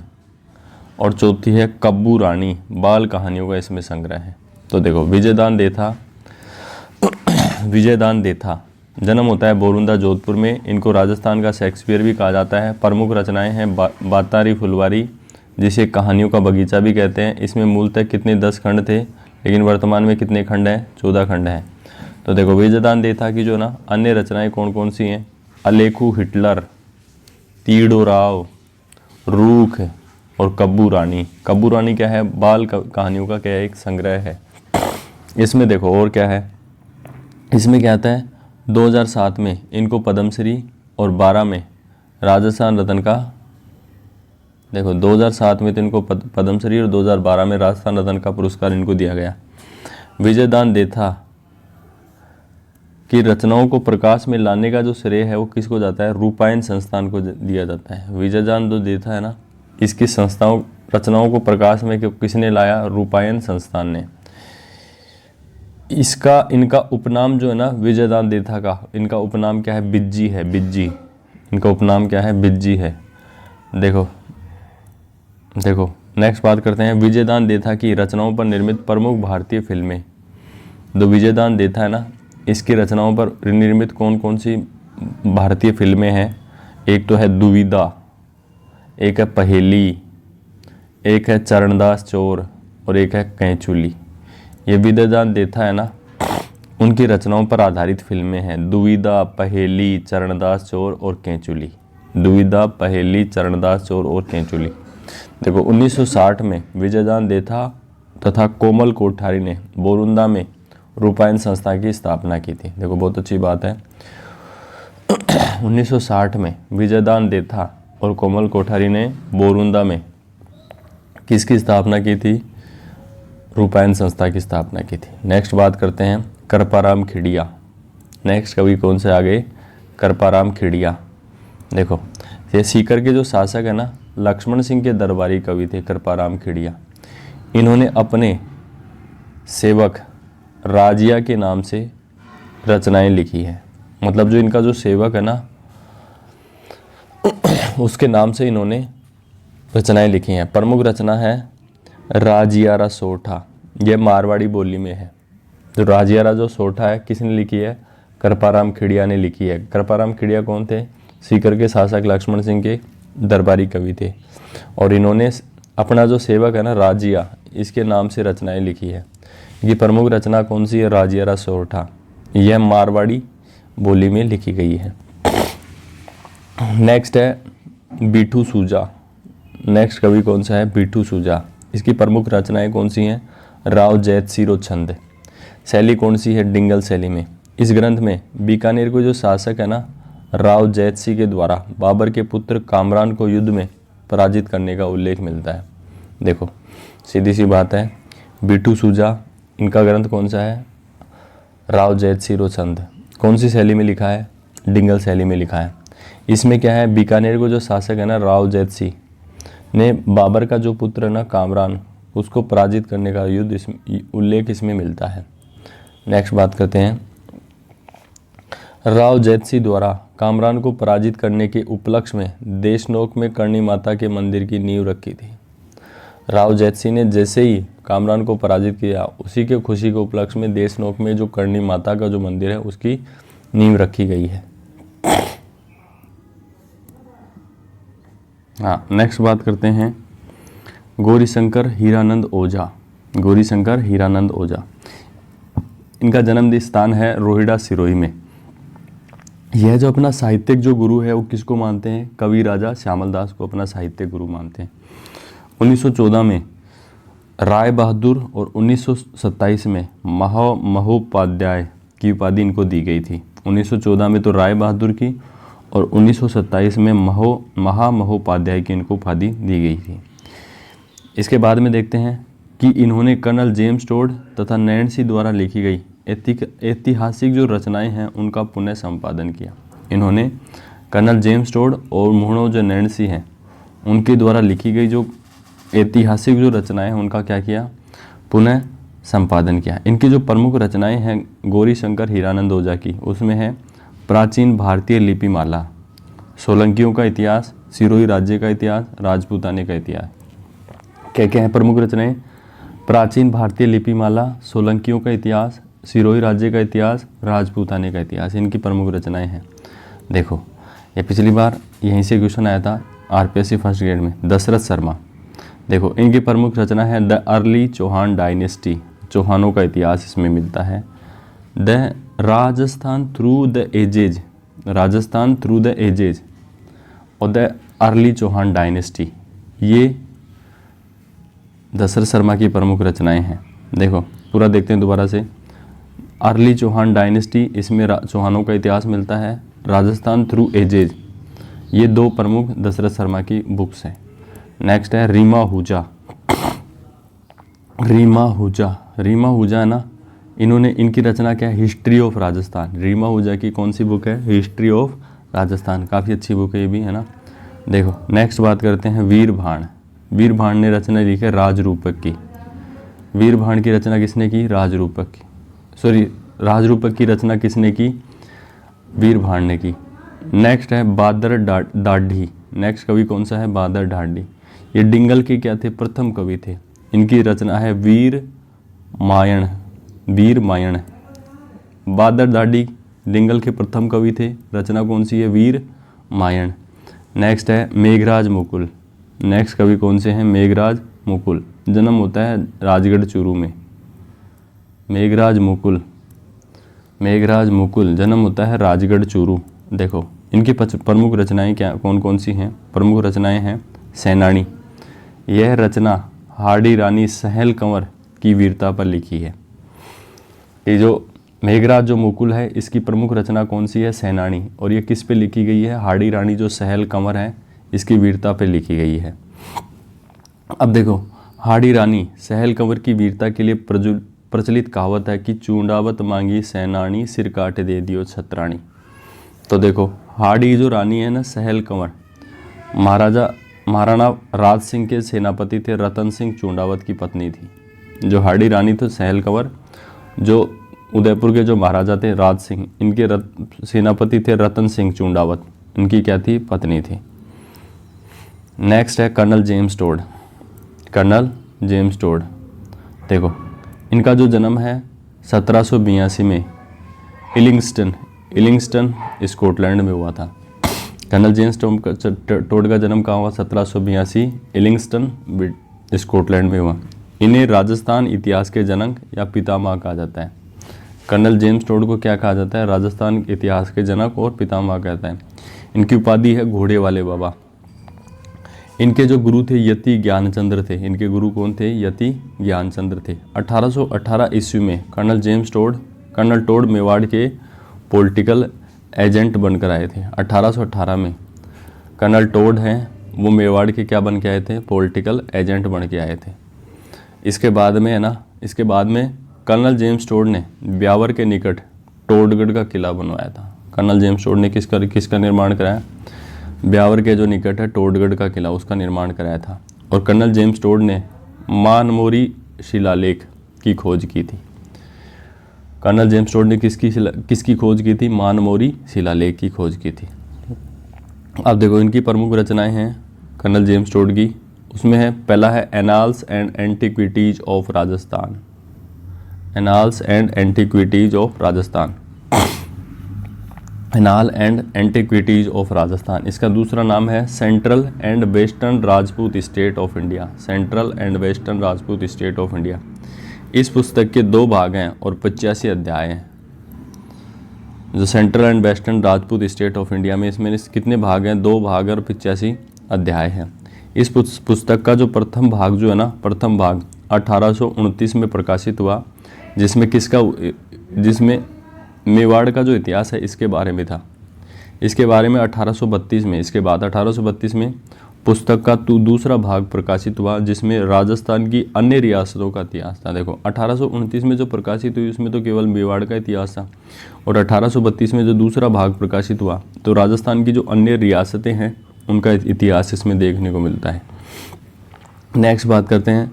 और चौथी है कब्बू रानी। बाल कहानियों का इसमें संग्रह है। तो देखो विजयदान देथा जन्म होता है बोरुंदा जोधपुर में। इनको राजस्थान का शेक्सपियर भी कहा जाता है। प्रमुख रचनाएं हैं बातारी फुलवारी, जिसे कहानियों का बगीचा भी कहते हैं। इसमें मूलतः कितने 10 खंड थे, लेकिन वर्तमान में कितने खंड हैं? 14 खंड हैं। तो देखो विजयदान देथा की जो ना अन्य रचनाएं कौन कौन सी हैं? अलेखू हिटलर, तीड़ो राव, रूख और कब्बू रानी। कब्बू रानी क्या है? बाल कहानियों का क्या है? एक संग्रह है। इसमें देखो और क्या है, इसमें क्या आता है? 2007 में इनको पद्मश्री और 12 में राजस्थान रत्न का, देखो 2007 में तो इनको पद्मश्री और 2012 में राजस्थान रत्न का पुरस्कार इनको दिया गया। विजयदान देथा की रचनाओं को प्रकाश में लाने का जो श्रेय है वो किसको जाता है? रूपायन संस्थान को दिया जाता है। विजयदान जो देथा है ना, इसकी रचनाओं को प्रकाश में किसने लाया? रूपायन संस्थान ने। इनका उपनाम जो है ना विजयदान देथा का, इनका उपनाम क्या है? बिज्जी है, बिज्जी। इनका उपनाम क्या है? बिज्जी है। देखो नेक्स्ट बात करते हैं विजयदान देथा की रचनाओं पर निर्मित प्रमुख भारतीय फिल्में। जो विजयदान देथा है ना, इसकी रचनाओं पर निर्मित कौन कौन सी भारतीय फिल्में हैं? एक तो है दुविधा, एक है पहेली, एक है चरणदास चोर और एक है कैंचुली। ये विजयदान देथा है ना, उनकी रचनाओं पर आधारित फिल्में हैं। दुविधा, पहेली, चरणदास चोर और कैंचुली। दुविधा, पहेली, चरणदास चोर और कैंचुली। देखो 1960 में विजयदान देथा तथा कोमल कोठारी ने बोरुंदा में रूपायन संस्था की स्थापना की थी। देखो बहुत अच्छी बात है। 1960 में विजयदान देथा और कोमल कोठारी ने बोरुंदा में किसकी स्थापना की थी? रूपायन संस्था की स्थापना की थी। नेक्स्ट बात करते हैं कृपाराम खिड़िया। नेक्स्ट कवि कौन से आ गए? कृपाराम खिड़िया। देखो ये सीकर के जो शासक है ना, लक्ष्मण सिंह के दरबारी कवि थे कृपाराम खिड़िया। इन्होंने अपने सेवक राजिया के नाम से रचनाएं लिखी है। मतलब जो इनका जो सेवक है ना, उसके नाम से इन्होंने रचनाएं लिखी हैं। प्रमुख रचना है राजियारा सोठा। यह मारवाड़ी बोली में है। जो राजियारा जो सोठा है किसने लिखी है? कृपाराम खिड़िया ने लिखी है। कृपाराम खिड़िया कौन थे? सीकर के शासक लक्ष्मण सिंह के दरबारी कवि थे और इन्होंने अपना जो सेवक है ना राजिया, इसके नाम से रचनाएं लिखी है। ये प्रमुख रचना कौन सी है? राजियारा सोठा। यह मारवाड़ी बोली में लिखी गई है। नेक्स्ट है बीठू सूजा। नेक्स्ट कवि कौन सा है? बीठू सूजा। इसकी प्रमुख रचनाएं कौन सी हैं? राव जैत सिरो छंद। शैली कौन सी है? डिंगल शैली में। इस ग्रंथ में बीकानेर को जो शासक है ना राव जैत सिंह के द्वारा बाबर के पुत्र कामरान को युद्ध में पराजित करने का उल्लेख मिलता है। देखो सीधी सी बात है, बीठू सूजा इनका ग्रंथ कौन सा है? राव जैत सिरो छंद। कौन सी शैली में लिखा है? डिंगल शैली में लिखा है। इसमें क्या है? बीकानेर को जो शासक है ना राव जैत सिंह ने बाबर का जो पुत्र है ना कामरान, उसको पराजित करने का उल्लेख इसमें मिलता है। नेक्स्ट बात करते हैं राव जैत सिंह द्वारा कामरान को पराजित करने के उपलक्ष्य में देशनोक में करणी माता के मंदिर की नींव रखी थी। राव जैत सिंह ने जैसे ही कामरान को पराजित किया, उसी के खुशी के उपलक्ष्य में देशनोक में जो करणी माता का जो मंदिर है उसकी नींव रखी गई है। हाँ, नेक्स्ट बात करते हैं गौरीशंकर हीरानंद ओझा। गौरीशंकर हीरानंद ओझा, इनका जन्म स्थान है रोहिड़ा सिरोही में। यह जो अपना साहित्यिक जो गुरु है वो किसको मानते हैं? कवि राजा श्यामल दास को अपना साहित्यिक गुरु मानते हैं। 1914 में राय बहादुर और 1927 में महोपाध्याय की उपाधि इनको दी गई थी। 1914 में तो राय बहादुर की और 1927 में महामहोपाध्याय की इनको उपाधि दी गई थी। इसके बाद में देखते हैं कि इन्होंने कर्नल जेम्स टोड तथा नैन्सी द्वारा लिखी गई ऐतिहासिक जो रचनाएं हैं उनका पुनः संपादन किया। इन्होंने कर्नल जेम्स टोड और मोहनो जो नैन्सी हैं उनके द्वारा लिखी गई जो ऐतिहासिक जो रचनाएं हैं उनका क्या किया? पुनः संपादन किया। इनकी जो प्रमुख रचनाएं हैं गौरीशंकर हीरानंद ओझा की, उसमें है प्राचीन भारतीय लिपिमाला, सोलंकियों का इतिहास, सिरोही राज्य का इतिहास, राजपूताने का इतिहास। क्या क्या है प्रमुख रचनाएं? प्राचीन भारतीय लिपिमाला, सोलंकियों का इतिहास, सिरोही राज्य का इतिहास, राजपूताने का इतिहास, इनकी प्रमुख रचनाएं हैं। देखो ये पिछली बार यहीं से क्वेश्चन आया था आरपीएससी फर्स्ट ग्रेड में, दशरथ शर्मा। देखो इनकी प्रमुख रचना है द अर्ली चौहान डायनेस्टी, चौहानों का इतिहास इसमें मिलता है। The Rajasthan through the edges, Rajasthan through the edges और द अर्ली चौहान डायनेस्टी, ये दशरथ शर्मा की प्रमुख रचनाएं हैं। देखो पूरा देखते हैं दोबारा से। अर्ली चौहान डायनेस्टी, इसमें चौहानों का इतिहास मिलता है। राजस्थान थ्रू एजेज, ये दो प्रमुख दशरथ शर्मा की बुक्स हैं। नेक्स्ट है रीमा आहूजा। रीमा आहूजा है ना, इन्होंने इनकी रचना क्या है? History of Rajasthan. रीमा आहूजा की कौन सी बुक है? हिस्ट्री ऑफ राजस्थान, काफ़ी अच्छी बुक है ये भी, है ना। देखो नेक्स्ट बात करते हैं वीर भाण। वीरभाण ने रचना लिखी है राजरूपक की। वीरभाण की रचना किसने की? राजरूपक की, सॉरी, राजरूपक की रचना किसने की? वीरभाण ने की। नेक्स्ट है बादर डाढ़ी। नेक्स्ट कवि कौन सा है? बादर डाढ़ी। ये डिंगल के क्या थे? प्रथम कवि थे। इनकी रचना है वीर मायण। वीर मायण। बादर डाढ़ी डिंगल के प्रथम कवि थे। रचना कौन सी है? वीर मायण। नेक्स्ट है मेघराज मुकुल। नेक्स्ट कवि कौन से हैं? मेघराज मुकुल। जन्म होता है राजगढ़ चूरू में। मेघराज मुकुल, मेघराज मुकुल जन्म होता है राजगढ़ चूरू। देखो इनकी प्रमुख रचनाएं क्या कौन कौन सी हैं? प्रमुख रचनाएं हैं सेनानी। यह रचना हाड़ी रानी सहल कंवर की वीरता पर लिखी है। ये जो मेघराज जो मुकुल है इसकी प्रमुख रचना कौन सी है? सेनानी। और ये किस पे लिखी गई है? हाड़ी रानी जो सहल कंवर है इसकी वीरता पे लिखी गई है। अब देखो हाड़ी रानी सहल कंवर की वीरता के लिए प्रचलित कहावत है कि चूंडावत मांगी सेनानी सिर काट दे दियो छत्राणी। तो देखो हाड़ी जो रानी है ना सहल कंवर, महाराणा राज सिंह के सेनापति थे रतन सिंह चूंडावत की पत्नी थी। जो हाड़ी रानी तो सहल कंवर, जो उदयपुर के जो महाराजा थे राज सिंह, इनके सेनापति थे रतन सिंह चूंडावत, इनकी क्या थी? पत्नी थी। नेक्स्ट है colonel James Tod. Colonel James Tod, देखो इनका जो जन्म है 1782 में इलिंगस्टन स्कॉटलैंड में हुआ था। कर्नल जेम्स टोड का जन्म कहाँ हुआ? 1782 इलिंगस्टन स्कॉटलैंड में हुआ। इन्हें राजस्थान इतिहास के जनक या पितामह कहा जाता है। कर्नल जेम्स टोड को क्या कहा जाता है? राजस्थान इतिहास के जनक और पितामह कहता है। इनकी उपाधि है घोड़े वाले बाबा। इनके जो गुरु थे यति ज्ञानचंद्र थे। इनके गुरु कौन थे? यति ज्ञानचंद्र थे। 1818 ईस्वी में कर्नल टोड मेवाड़ के पॉलिटिकल एजेंट बनकर आए थे। 1818 में कर्नल टोड हैं वो मेवाड़ के क्या बन के आए थे? पॉलिटिकल एजेंट बन के आए थे। इसके बाद में है ना, इसके बाद में कर्नल जेम्स टोड ने ब्यावर के निकट टोडगढ़ का किला बनवाया था। कर्नल जेम्स टोड ने किसका निर्माण कराया? ब्यावर के जो निकट है टोडगढ़ का किला, उसका निर्माण कराया था। और कर्नल जेम्स टोड ने मानमोरी शिलालेख की खोज की थी। कर्नल जेम्स टोड ने किसकी खोज की थी? मानमोरी शिलालेख की खोज की थी। अब देखो इनकी प्रमुख रचनाएं हैं कर्नल जेम्स टोड की। उसमें है पहला है annals and antiquities of Rajasthan. Annals and antiquities of Rajasthan. Anal and antiquities of Rajasthan. इसका दूसरा नाम है central and western Rajput state of India. Central and western Rajput state of India. इस पुस्तक के 2 भाग हैं और 85 अध्याय हैं। जो central and western Rajput state of India में इसमें कितने भाग हैं? 2 भाग और 85 अध्याय हैं। इस पुस्तक का जो प्रथम भाग जो है ना, प्रथम भाग 1829 में प्रकाशित हुआ, जिसमें मेवाड़ का जो इतिहास है इसके बारे में था। इसके बारे में 1832 में, इसके बाद 1832 में पुस्तक का दूसरा भाग प्रकाशित हुआ जिसमें राजस्थान की अन्य रियासतों का इतिहास था। देखो 1829 में जो प्रकाशित हुई उसमें तो केवल मेवाड़ का इतिहास था, और 1832 में जो दूसरा भाग प्रकाशित हुआ तो राजस्थान की जो अन्य रियासतें हैं उनका इतिहास इसमें देखने को मिलता है। नेक्स्ट बात करते हैं।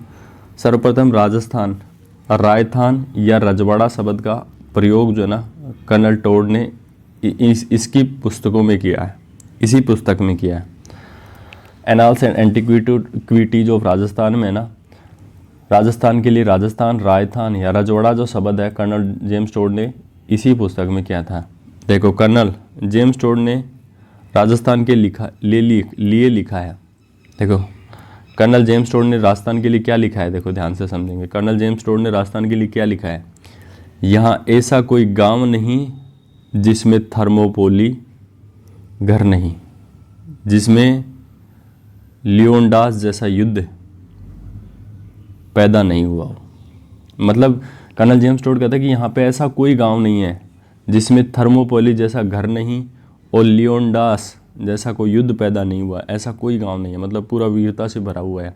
सर्वप्रथम राजस्थान रायथान या रजवाड़ा शब्द का प्रयोग जो है ना कर्नल टोड ने इसकी पुस्तकों में किया है, इसी पुस्तक में किया है। Annals and antiquities of Rajasthan में ना, राजस्थान के लिए राजस्थान रायथान या रजवाड़ा जो शब्द है कर्नल जेम्स टोड ने इसी पुस्तक में किया था। देखो कर्नल जेम्स टोड ने राजस्थान के लिए लिखा है। देखो कर्नल जेम्स टोड ने राजस्थान के लिए क्या लिखा है? देखो ध्यान से समझेंगे। कर्नल जेम्स टोड ने राजस्थान के लिए क्या लिखा है? यहाँ ऐसा कोई गांव नहीं जिसमें थर्मोपोली घर नहीं, जिसमें लियोनडास जैसा युद्ध पैदा नहीं हुआ हो। मतलब कर्नल जेम्स टोड कहता है कि यहाँ पे ऐसा कोई गांव नहीं है जिसमें थर्मोपोली जैसा घर नहीं और लियोनडास जैसा कोई युद्ध पैदा नहीं हुआ। ऐसा कोई गांव नहीं है, मतलब पूरा वीरता से भरा हुआ है।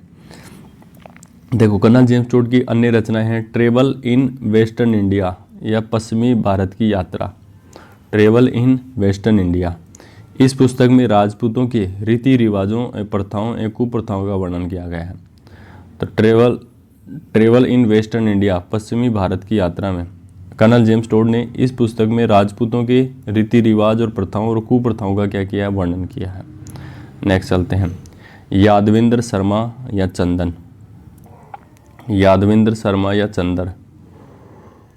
देखो कर्नल जेम्स टोड की अन्य रचनाएं हैं ट्रेवल इन वेस्टर्न इंडिया या पश्चिमी भारत की यात्रा। ट्रेवल इन वेस्टर्न इंडिया, इस पुस्तक में राजपूतों के रीति रिवाजों, प्रथाओं एवं कुप्रथाओं का वर्णन किया गया है। तो ट्रेवल इन वेस्टर्न इंडिया, पश्चिमी भारत की यात्रा में कर्नल जेम्स टोड ने इस पुस्तक में राजपूतों के रीति रिवाज और प्रथाओं और कुप्रथाओं का क्या किया है, वर्णन किया है। नेक्स्ट चलते हैं, यादवेंद्र शर्मा या चंदन। यादवेंद्र शर्मा या चंदर,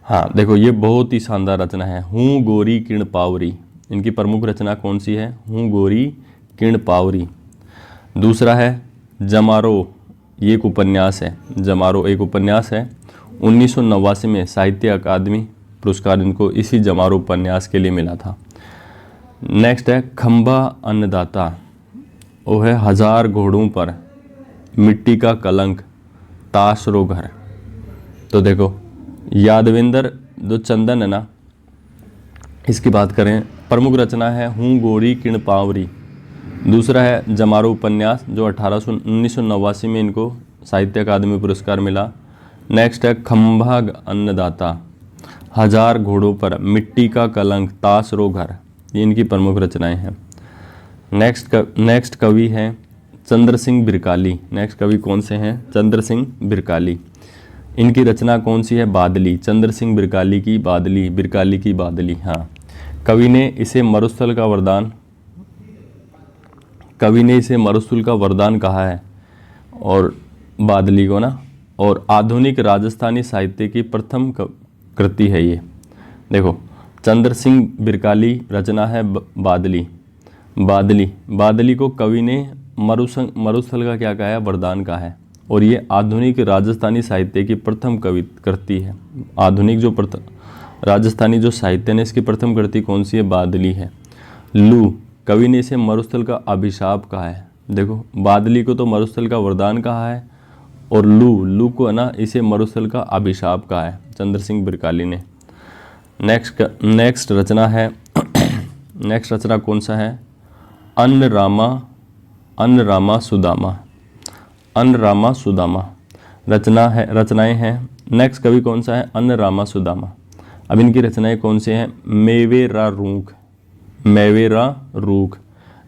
हाँ देखो ये बहुत ही शानदार रचना है। हूँ गोरी किरण पावरी, इनकी प्रमुख रचना कौन सी है, हूँ गोरी किरण पावरी। दूसरा है जमारो, ये एक उपन्यास है, जमारो एक उपन्यास है। 1989 में साहित्य अकादमी पुरस्कार इनको इसी जमारो उपन्यास के लिए मिला था। नेक्स्ट है खंबा अन्नदाता, वो है 1000 घोड़ों पर, मिट्टी का कलंक, ताशरो घर। तो देखो यादवेंद्र जो चंदन है ना, इसकी बात करें, प्रमुख रचना है हूँ गोरी किरण पावरी। दूसरा है जमारो उपन्यास जो 1989 में इनको साहित्य अकादमी पुरस्कार मिला। नेक्स्ट है खंभा अन्नदाता, 1000 घोड़ों पर, मिट्टी का कलंक, ताशरो घर, ये इनकी प्रमुख रचनाएं हैं। नेक्स्ट कवि हैं चंद्र सिंह बिरकाली। नेक्स्ट कवि कौन से हैं, चंद्र सिंह बिरकाली। इनकी रचना कौन सी है, बादली, चंद्र सिंह बिरकाली की बादली, बिरकाली की बादली। हाँ, कवि ने इसे मरुस्थल का वरदान कहा है, और बादली को ना, और आधुनिक राजस्थानी साहित्य की प्रथम कृति है ये। देखो चंद्र सिंह बिरकाली रचना है बादली। बादली को कवि ने मरुस्थल का क्या कहा है, वरदान कहा है, और ये आधुनिक राजस्थानी साहित्य की प्रथम कृति है। आधुनिक जो राजस्थानी जो साहित्य ने इसकी प्रथम कृति कौन सी है, बादली है। लू, कवि ने इसे मरुस्थल का अभिशाप कहा है। देखो बादली को तो मरुस्थल का वरदान कहा है, और लू को है ना, इसे मरुस्थल का अभिशाप कहा है चंद्र सिंह बिरकाली ने। नेक्स्ट रचना है नेक्स्ट रचना कौन सा है, अन्न रामा सुदामा रचनाएं हैं। नेक्स्ट कवि कौन सा है, अन्न रामा सुदामा। अब इनकी रचनाएं कौन सी हैं, मेवेरा रूख,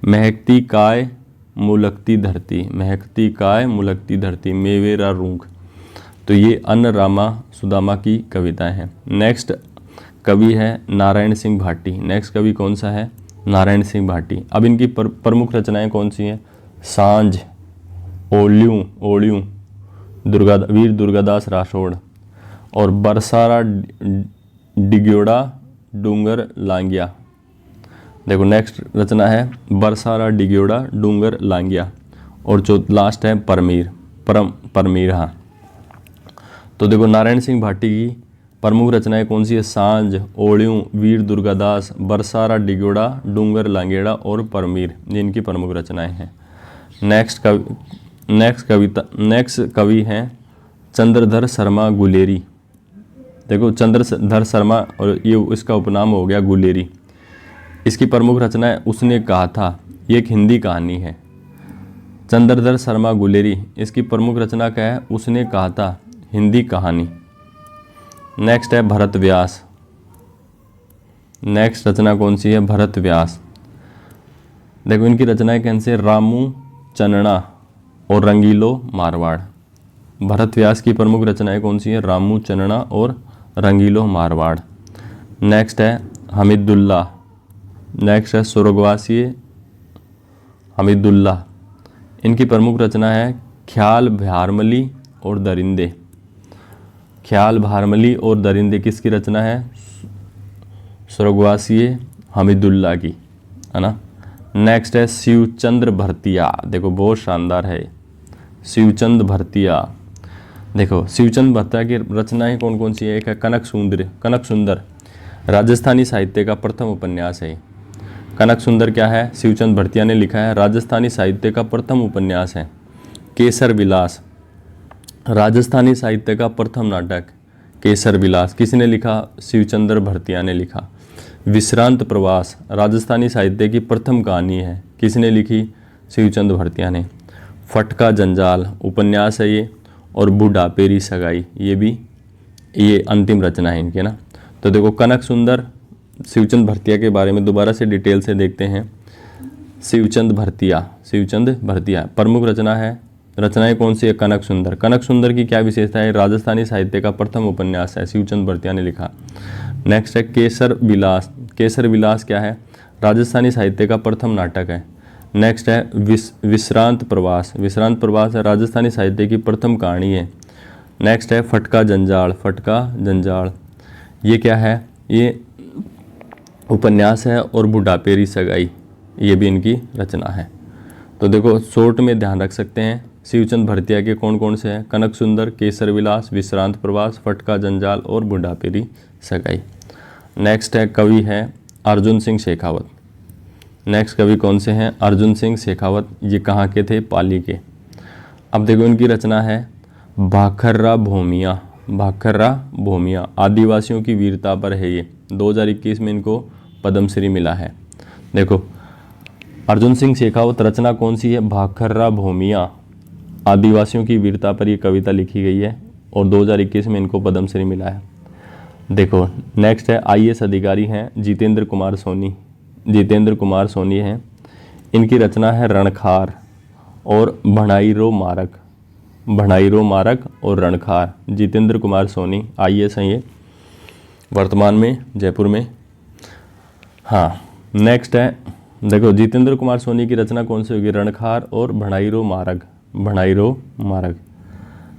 महकती काय मुलकती धरती, मेवेरा रूख। तो ये अन्न रामा सुदामा की कविताएं हैं। नेक्स्ट कवि है नारायण सिंह भाटी। नेक्स्ट कवि कौन सा है, नारायण सिंह भाटी। अब इनकी प्रमुख रचनाएं कौन सी हैं, सांझ, ओलियूं, वीर दुर्गादास राठौड़, और बरसारा डिग्योड़ा डूंगर लांगिया। देखो नेक्स्ट रचना है बरसारा डिग्योड़ा डूंगर लांगिया, और जो लास्ट है परमीर। हाँ, तो देखो नारायण सिंह भाटी की प्रमुख रचनाएं कौन सी है, सांझ, ओलियूं, वीर दुर्गादास, बरसारा डिग्योड़ा डूंगर लांगेड़ा और परमीर, ये इनकी प्रमुख रचनाएं हैं। नेक्स्ट कवि हैं चंद्रधर शर्मा गुलेरी। देखो चंद्रधर शर्मा, और ये इसका उपनाम हो गया गुलेरी। इसकी प्रमुख रचना है उसने कहा था, ये एक हिंदी कहानी है। चंद्रधर शर्मा गुलेरी, इसकी प्रमुख रचना क्या है, उसने कहा था, हिंदी कहानी। नेक्स्ट है भरत व्यास। नेक्स्ट रचना कौन सी है, भरत व्यास। देखो इनकी रचनाएं कौन सी, रामू चन्ना और रंगीलो मारवाड़। भरत व्यास की प्रमुख रचनाएं कौन सी है, रामू चन्ना और रंगीलो मारवाड़। नेक्स्ट है हमीदुल्ला। नेक्स्ट है स्वर्गवासी हमीदुल्ला। इनकी प्रमुख रचना है ख्याल भारमली और दरिंदे। ख्याल भारमली और दरिंदे किसकी रचना है, स्वर्गवासी हमीदुल्ला की, है ना। नेक्स्ट है शिवचंद्र भरतिया। देखो बहुत शानदार है शिवचंद्र भरतिया। देखो शिवचंद्र भरतिया की रचनाएं कौन कौन सी है, एक है कनक सुंदर, राजस्थानी साहित्य का प्रथम उपन्यास है। कनक सुंदर क्या है, शिवचंद्र भरतिया ने लिखा है, राजस्थानी साहित्य का प्रथम उपन्यास है। केसर विलास, राजस्थानी साहित्य का प्रथम नाटक केसर विलास, किसने लिखा, शिवचंद्र भरतिया ने लिखा। विश्रांत प्रवास, राजस्थानी साहित्य की प्रथम कहानी है, किसने लिखी, शिवचंद्र भरतिया ने। फटका जंजाल उपन्यास है ये, और बुढ़ापेरी सगाई, ये अंतिम रचना है इनके ना। तो देखो कनक सुंदर, शिवचंद्र भरतिया के बारे में दोबारा से डिटेल से देखते हैं। शिवचंद भरतिया, शिवचंद भरतिया। प्रमुख रचना है, रचनाएं कौन सी है? कनक सुंदर। कनक सुंदर की क्या विशेषता है? राजस्थानी साहित्य का प्रथम उपन्यास है, शिवचंद भरतिया ने लिखा। नेक्स्ट है केसर विलास। केसर विलास क्या है? राजस्थानी साहित्य का प्रथम नाटक है। नेक्स्ट है विश्रांत प्रवास। विश्रांत प्रवास है राजस्थानी साहित्य की प्रथम कहानी है। नेक्स्ट है फटका जंजाल। फटका जंजाल ये क्या है? ये उपन्यास है। और बुढ़ापेरी सगाई ये भी इनकी रचना है। तो देखो शॉर्ट में ध्यान रख सकते हैं, शिवचंद भरतिया के कौन कौन से हैं? कनक सुंदर, केसर विलास, विश्रांत प्रवास, फटका जंजाल और बुढ़ापेरी सगाई। नेक्स्ट है कवि है अर्जुन सिंह शेखावत। नेक्स्ट कवि कौन से हैं? अर्जुन सिंह शेखावत। ये कहाँ के थे? पाली के। अब देखो इनकी रचना है भाखर्रा भूमिया। भाखर्रा भूमिया आदिवासियों की वीरता पर है। ये 2021 में इनको पद्मश्री मिला है। देखो अर्जुन सिंह शेखावत रचना कौन सी है? भाखर्रा भूमिया, आदिवासियों की वीरता पर ये कविता लिखी गई है और 2021 में इनको पद्मश्री मिला है। देखो नेक्स्ट है IAS अधिकारी हैं जितेंद्र कुमार सोनी। जितेंद्र कुमार सोनी हैं, इनकी रचना है रणखार और भणाईरो मारक। भणाईरो मारक और रणखार। जितेंद्र कुमार सोनी IAS हैं ये, वर्तमान में जयपुर में। हाँ नेक्स्ट है देखो जितेंद्र कुमार सोनी की रचना कौन सी होगी? रणखार और भणाईरो मारक। भणाईरो मारक।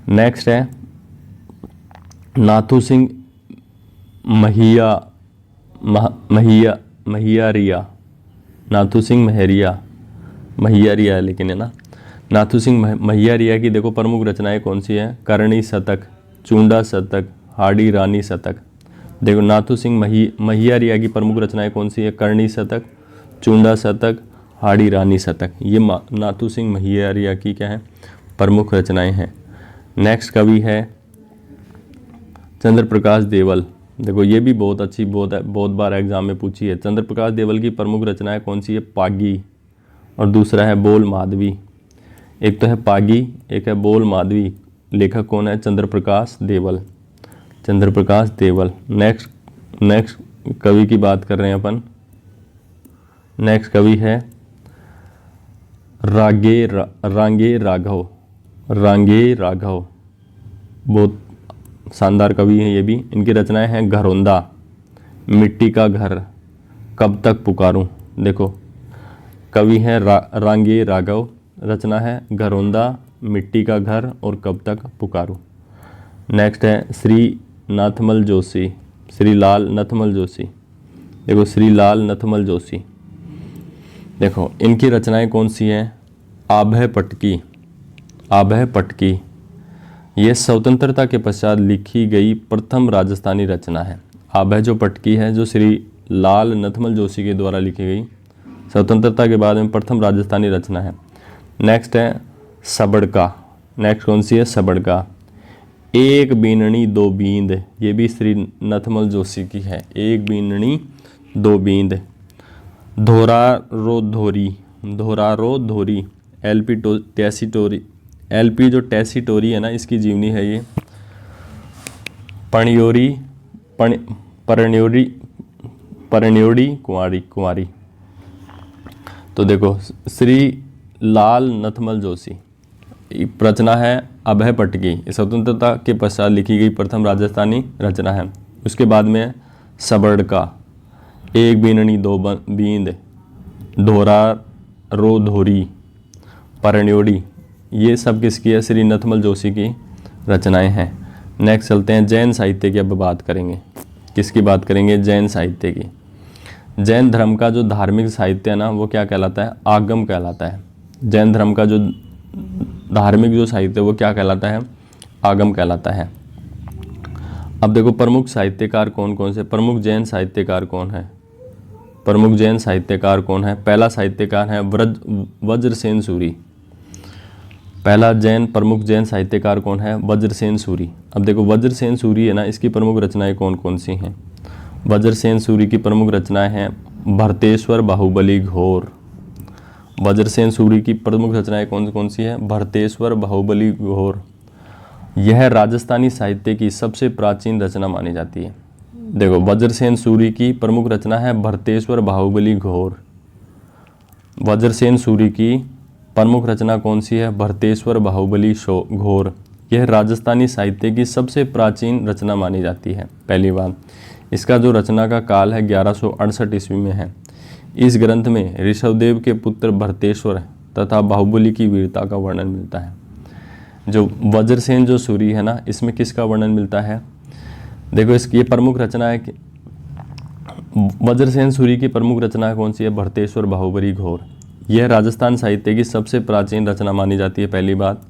नेक्स्ट है नाथू सिंह महियारिया। नाथू सिंह महियारिया लेकिन है ना। नाथू सिंह महियारिया की देखो प्रमुख रचनाएं कौन सी हैं? करणी शतक, चूंडा शतक, हाड़ी रानी शतक। देखो नाथू सिंह महियारिया की प्रमुख रचनाएं कौन सी है? करणी शतक, चूंडा शतक, हाड़ी रानी शतक। ये नाथू सिंह महियारिया की क्या है? प्रमुख रचनाएं हैं। नेक्स्ट कवि है चंद्र प्रकाश देवल। देखो ये भी बहुत अच्छी, बहुत बार एग्जाम में पूछी है। चंद्र प्रकाश देवल की प्रमुख रचनाएं कौन सी है? पागी और दूसरा है बोल माधवी। एक तो है पागी, एक है बोल माधवी। लेखक कौन है? चंद्र प्रकाश देवल। चंद्र प्रकाश देवल। नेक्स्ट कवि की बात कर रहे हैं अपन। नेक्स्ट कवि है रांगे राघव। रांगे राघव बहुत शानदार कवि हैं ये भी। इनकी रचनाएं हैं घरौंदा, मिट्टी का घर, कब तक पुकारूं। देखो कवि हैं रांगे राघव, रचना है घरौंदा, मिट्टी का घर और कब तक पुकारूं। नेक्स्ट है श्री नाथमल जोशी। श्री लाल नथमल जोशी। देखो श्री लाल नथमल जोशी। देखो इनकी रचनाएं कौन सी हैं? आभय पटकी। आभय पटकी ये स्वतंत्रता के पश्चात लिखी गई प्रथम राजस्थानी रचना है। आभय जो पटकी है जो श्री लाल नथमल जोशी के द्वारा लिखी गई स्वतंत्रता के बाद में प्रथम राजस्थानी रचना है। नेक्स्ट है सबड़का। नेक्स्ट कौन सी है? सबड़का। एक बीननी दो बींद, ये भी श्री नथमल जोशी की है। एक बीननी दो बींद। धोरारो धोरी। धोरारो धोरी। LP टेसीटोरी। LP जो टेसीटोरी है ना, इसकी जीवनी है ये। परण्योड़ी कुंवारी। तो देखो श्री लाल नथमल जोशी, रचना है अभय पटकी। स्वतंत्रता के पश्चात लिखी गई प्रथम राजस्थानी रचना है। उसके बाद में सबड़का, एक बीननी दो बींद, धोरा रो धोरी, परण्योड़ी, ये सब किसकी है? श्री नथमल जोशी की रचनाएं हैं। नेक्स्ट चलते हैं जैन साहित्य की। अब बात करेंगे किसकी बात करेंगे? जैन साहित्य की। जैन धर्म का जो धार्मिक साहित्य है ना, वो क्या कहलाता है? आगम कहलाता है। जैन धर्म का जो धार्मिक जो साहित्य है वो क्या कहलाता है? आगम कहलाता है। अब देखो प्रमुख साहित्यकार कौन कौन से? प्रमुख जैन साहित्यकार कौन है? प्रमुख जैन साहित्यकार कौन है? पहला साहित्यकार है वज्रसेन सूरी। पहला प्रमुख जैन साहित्यकार कौन है? वज्रसेन सूरी। अब देखो वज्रसेन सूरी है ना, इसकी प्रमुख रचनाएं कौन कौन सी हैं? वज्रसेन सूरी की प्रमुख रचनाएं हैं भरतेश्वर बाहुबली घोर। वज्रसेन सूरी की प्रमुख रचनाएं कौन कौन सी है? भरतेश्वर बाहुबली घोर। यह राजस्थानी साहित्य की सबसे प्राचीन रचना मानी जाती है। देखो वज्रसेन सूरी की प्रमुख रचना है भरतेश्वर बाहुबली घोर। वज्रसेन सूरी की प्रमुख रचना कौन सी है? भरतेश्वर बाहुबली घोर। यह राजस्थानी साहित्य की सबसे प्राचीन रचना मानी जाती है। पहली बात, इसका जो रचना का काल है 1168 ईस्वी में है। इस ग्रंथ में ऋषभदेव के पुत्र भरतेश्वर तथा बाहुबली की वीरता का वर्णन मिलता है। जो वज्रसेन जो सूरी है ना, इसमें किसका वर्णन मिलता है? देखो इसकी ये प्रमुख रचना है कि वज्रसेन सूरी की प्रमुख रचना कौन सी है? भरतेश्वर बाहुबली घोर। यह राजस्थान साहित्य की सबसे प्राचीन रचना मानी जाती है, पहली बात।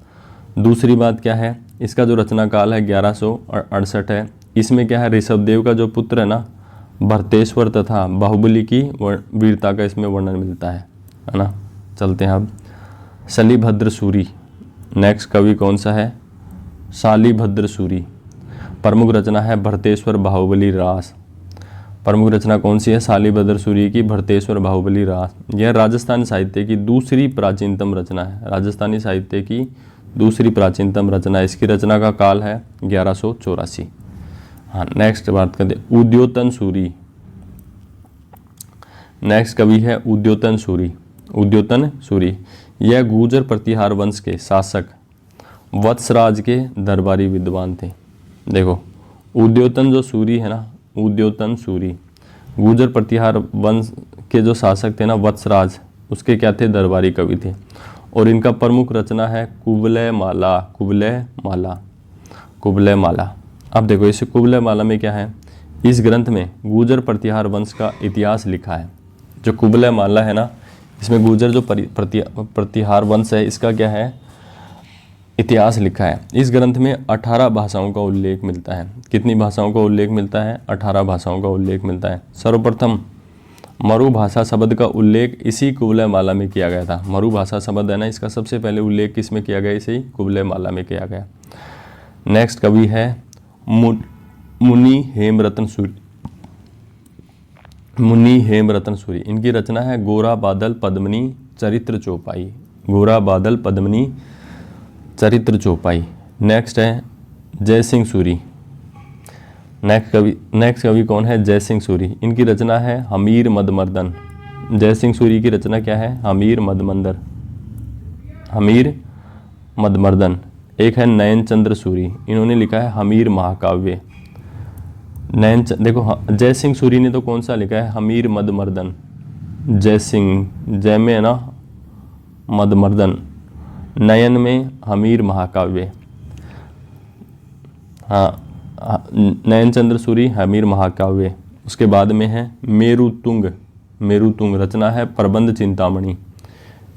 दूसरी बात क्या है? इसका जो रचना काल है 1168 है। इसमें क्या है? ऋषभदेव का जो पुत्र है ना भरतेश्वर तथा बाहुबली की वीरता का इसमें वर्णन मिलता है ना। चलते हैं अब शलिभद्र सूरी। नेक्स्ट कवि कौन सा है? शालिभद्र सूरी। प्रमुख रचना है भरतेश्वर बाहुबली रास। प्रमुख रचना कौन सी है? शालिभद्र सूरी की भरतेश्वर बाहुबली रास। यह राजस्थान साहित्य की दूसरी प्राचीनतम रचना है। राजस्थानी साहित्य की दूसरी प्राचीनतम रचना। इसकी रचना का काल है 1184। हाँ, नेक्स्ट बात करते उद्योतन सूरी। नेक्स्ट कवि है उद्योतन सूरी। उद्योतन सूरी यह गुर्जर प्रतिहार वंश के शासक वत्सराज के दरबारी विद्वान थे। देखो उद्योतन जो सूरी है ना, उद्योतन सूरी गुर्जर प्रतिहार वंश के जो शासक थे ना वत्सराज, उसके क्या थे? दरबारी कवि थे। और इनका प्रमुख रचना है कुबलय माला। कुबलय माला, कुबलय माला। अब देखो इस कुबलय माला में क्या है? इस ग्रंथ में गुर्जर प्रतिहार वंश का इतिहास लिखा है। जो कुबलय माला है ना, इसमें गुर्जर जो प्रतिहार वंश है इसका क्या है? इतिहास लिखा है। इस ग्रंथ में 18 भाषाओं का उल्लेख मिलता है। कितनी भाषाओं का उल्लेख मिलता है? 18 भाषाओं का उल्लेख मिलता है। सर्वप्रथम मरुभाषा शब्द का उल्लेख इसी कुबलय माला में किया गया था। मरुभाषा शब्द है ना, इसका सबसे पहले उल्लेख किसमें किया गया? इसी कुबलय माला में किया गया। नेक्स्ट कवि है मुनि हेमरतन सूरी। मुनि हेमरतन सूरी। इनकी रचना है गोरा बादल पद्मिनी चरित्र चौपाई। गोरा बादल पद्मिनी चरित्र चौपाई। नेक्स्ट है जय सिंह सूरी। नेक्स्ट कवि कौन है? जय सिंह सूरी। इनकी रचना है हमीर मदमर्दन। जय सिंह सूरी की रचना क्या है? हमीर मदमंदर, हमीर मदमर्दन। एक है नयन चंद्र सूरी। इन्होंने लिखा है हमीर महाकाव्य। देखो जय सिंह सूरी ने तो कौन सा लिखा है? हमीर मदमर्दन। जय सिंह, जय में है ना मदमर्दन, नयन में हमीर महाकाव्य। हाँ, नयन चंद्र सूरी हमीर महाकाव्य। उसके बाद में है मेरुतुंग। मेरुतुंग रचना है प्रबंध चिंतामणि।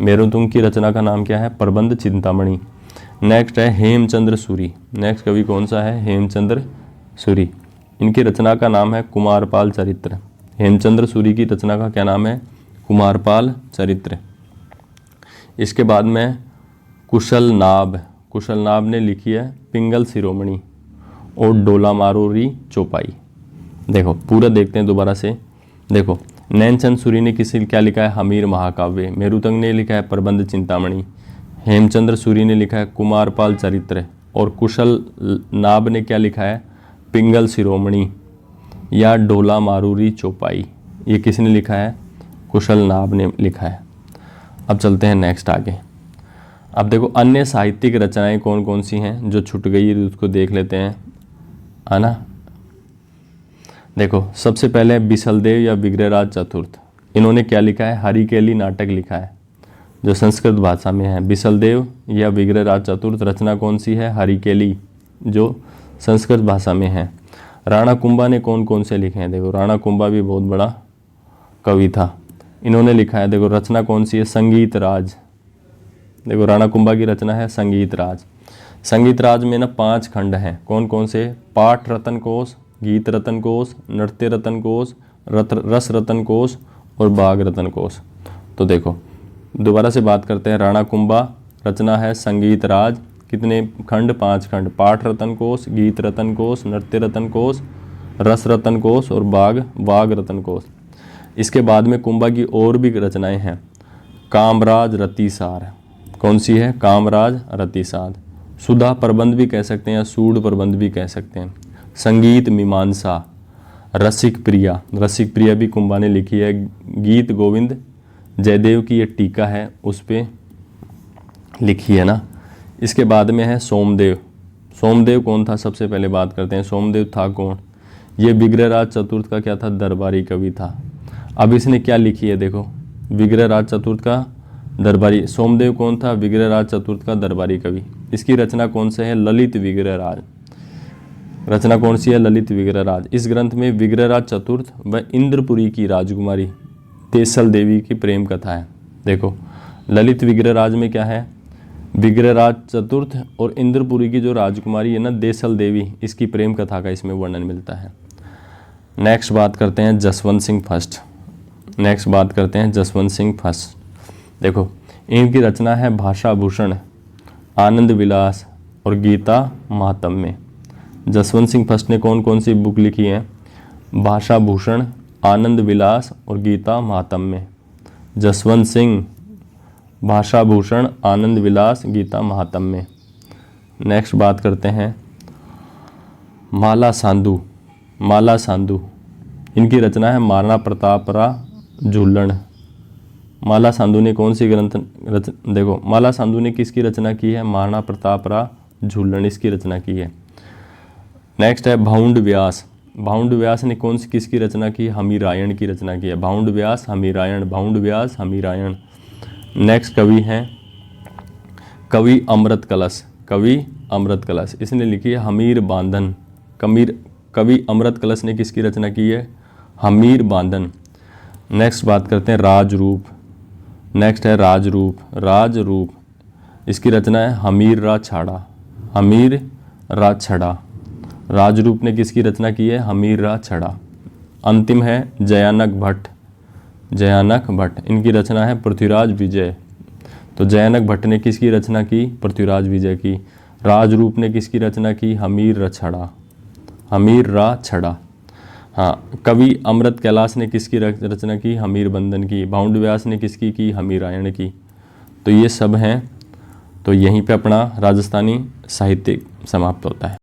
मेरुतुंग की रचना का नाम क्या है? प्रबंध चिंतामणि। नेक्स्ट है हेमचंद्र सूरी। नेक्स्ट कवि कौन सा है? हेमचंद्र सूरी। इनकी रचना का नाम है कुमारपाल चरित्र। हेमचंद्र सूरी की रचना का क्या नाम है? कुमारपाल चरित्र। इसके बाद में कुशल नाभ। कुशल नाभ ने लिखी है पिंगल शिरोमणि और डोला मारोरी चौपाई। देखो पूरा देखते हैं दोबारा से। देखो नैनचंद सूरी ने क्या लिखा है? हमीर महाकाव्य। मेरुतंग ने लिखा है प्रबंध चिंतामणि। हेमचंद्र सूरी ने लिखा है कुमारपाल चरित्र। और कुशल नाभ ने क्या लिखा है? पिंगल शिरोमणि या डोला मारूरी चौपाई। ये किसने लिखा है? कुशल नाभ ने लिखा है। अब चलते हैं नेक्स्ट आगे। अब देखो अन्य साहित्यिक रचनाएं कौन कौन सी हैं जो छूट गई है, उसको देख लेते हैं, है ना। देखो सबसे पहले बिसलदेव या विग्रहराज चतुर्थ। इन्होंने क्या लिखा है? हरिकेली नाटक लिखा है जो संस्कृत भाषा में है। बिसलदेव या विग्रहराज चतुर्थ रचना कौन सी है? हरिकेली, जो संस्कृत भाषा में है। राणा कुंभा ने कौन कौन से लिखे हैं? देखो राणा कुंभा भी बहुत बड़ा कवि था। इन्होंने लिखा है, देखो रचना कौन सी है? संगीत राज। देखो राणा कुंभा की रचना है संगीत राज। संगीत राज में ना 5 खंड हैं। कौन कौन से? पाठ रतन कोश, गीत रतन कोश, नृत्य रतन कोश, रस रतन कोश और बाग रतन कोश। तो देखो दोबारा से बात करते हैं। राणा कुंभा रचना है संगीत राज। कितने खंड? 5 खंड। पाठ रतन कोश, गीत रतन कोश, नृत्य रतन कोश, रस रतन कोश और बाग रतन कोश। इसके बाद में कुंभा की और भी रचनाएं हैं। कामराज रतिसार। कौन सी है? कामराज रतिसार। सुधा प्रबंध भी कह सकते हैं या सूड प्रबंध भी कह सकते हैं। संगीत मीमांसा, रसिक प्रिया। रसिक प्रिया भी कुंभा ने लिखी है। गीत गोविंद जयदेव की ये टीका है उस पर लिखी है ना। इसके बाद में है सोमदेव। सोमदेव कौन था, सबसे पहले बात करते हैं। सोमदेव था कौन, ये विग्रहराज चतुर्थ का क्या था, दरबारी कवि था। अब इसने क्या लिखी है देखो, विग्रहराज चतुर्थ का दरबारी। सोमदेव कौन था, विग्रहराज चतुर्थ का दरबारी कवि। इसकी रचना कौन से है, ललित विग्रहराज। रचना कौन सी है, ललित विग्रहराज। इस ग्रंथ में विग्रहराज चतुर्थ व इंद्रपुरी की राजकुमारी तेसल देवी की प्रेम कथा है। देखो ललित विग्रहराज में क्या है, विग्रहराज चतुर्थ और इंद्रपुरी की जो राजकुमारी है ना देसल देवी, इसकी प्रेम कथा का इसमें वर्णन मिलता है। नेक्स्ट बात करते हैं जसवंत सिंह फर्स्ट। नेक्स्ट बात करते हैं जसवंत सिंह फर्स्ट। देखो इनकी रचना है भाषा भूषण, आनंद विलास और गीता महात्म्य। जसवंत सिंह फर्स्ट ने कौन कौन सी बुक लिखी है, भाषा भूषण, आनंद विलास और गीता महात्म्य। जसवंत सिंह, भाषा भूषण, आनंद विलास, गीता महात्म्य। नेक्स्ट बात करते हैं माला साधु। माला साधु इनकी रचना है महाराणा प्रतापरा झूलन। माला साधु ने कौन सी ग्रंथ देखो माला साधु ने किसकी रचना की है, महाराणा प्रतापरा झूलन इसकी रचना की है। नेक्स्ट है भाउंड व्यास। भाउंड व्यास ने कौन सी किसकी रचना की, हमीरायण की रचना की है। भाउंड व्यास हमीरायण, भाउंड व्यास हमीरायण। नेक्स्ट कवि हैं कवि अमृत कलश। कवि अमृत कलश इसने लिखी है हमीर बांधन। कवि अमृत कलश ने किसकी रचना की है, हमीर बांधन। नेक्स्ट बात करते हैं राजरूप। नेक्स्ट है राजरूप। राजरूप इसकी रचना है हमीर रा छाड़ा। हमीर रा छड़ा। राजरूप ने किसकी रचना की है, हमीर रा छड़ा। अंतिम है जयानक भट्ट। जयानक भट्ट इनकी रचना है पृथ्वीराज विजय। तो जयानक भट्ट ने किसकी रचना की, पृथ्वीराज विजय की। राजरूप ने किसकी रचना की, हमीर रा छड़ा। हमीर रा छड़ा। हाँ, कवि अमृत कैलाश ने किसकी रचना की, हमीर बंधन की। भाउंड व्यास ने किसकी की, हमीरायण की। तो ये सब हैं। तो यहीं पे अपना राजस्थानी साहित्य समाप्त होता है।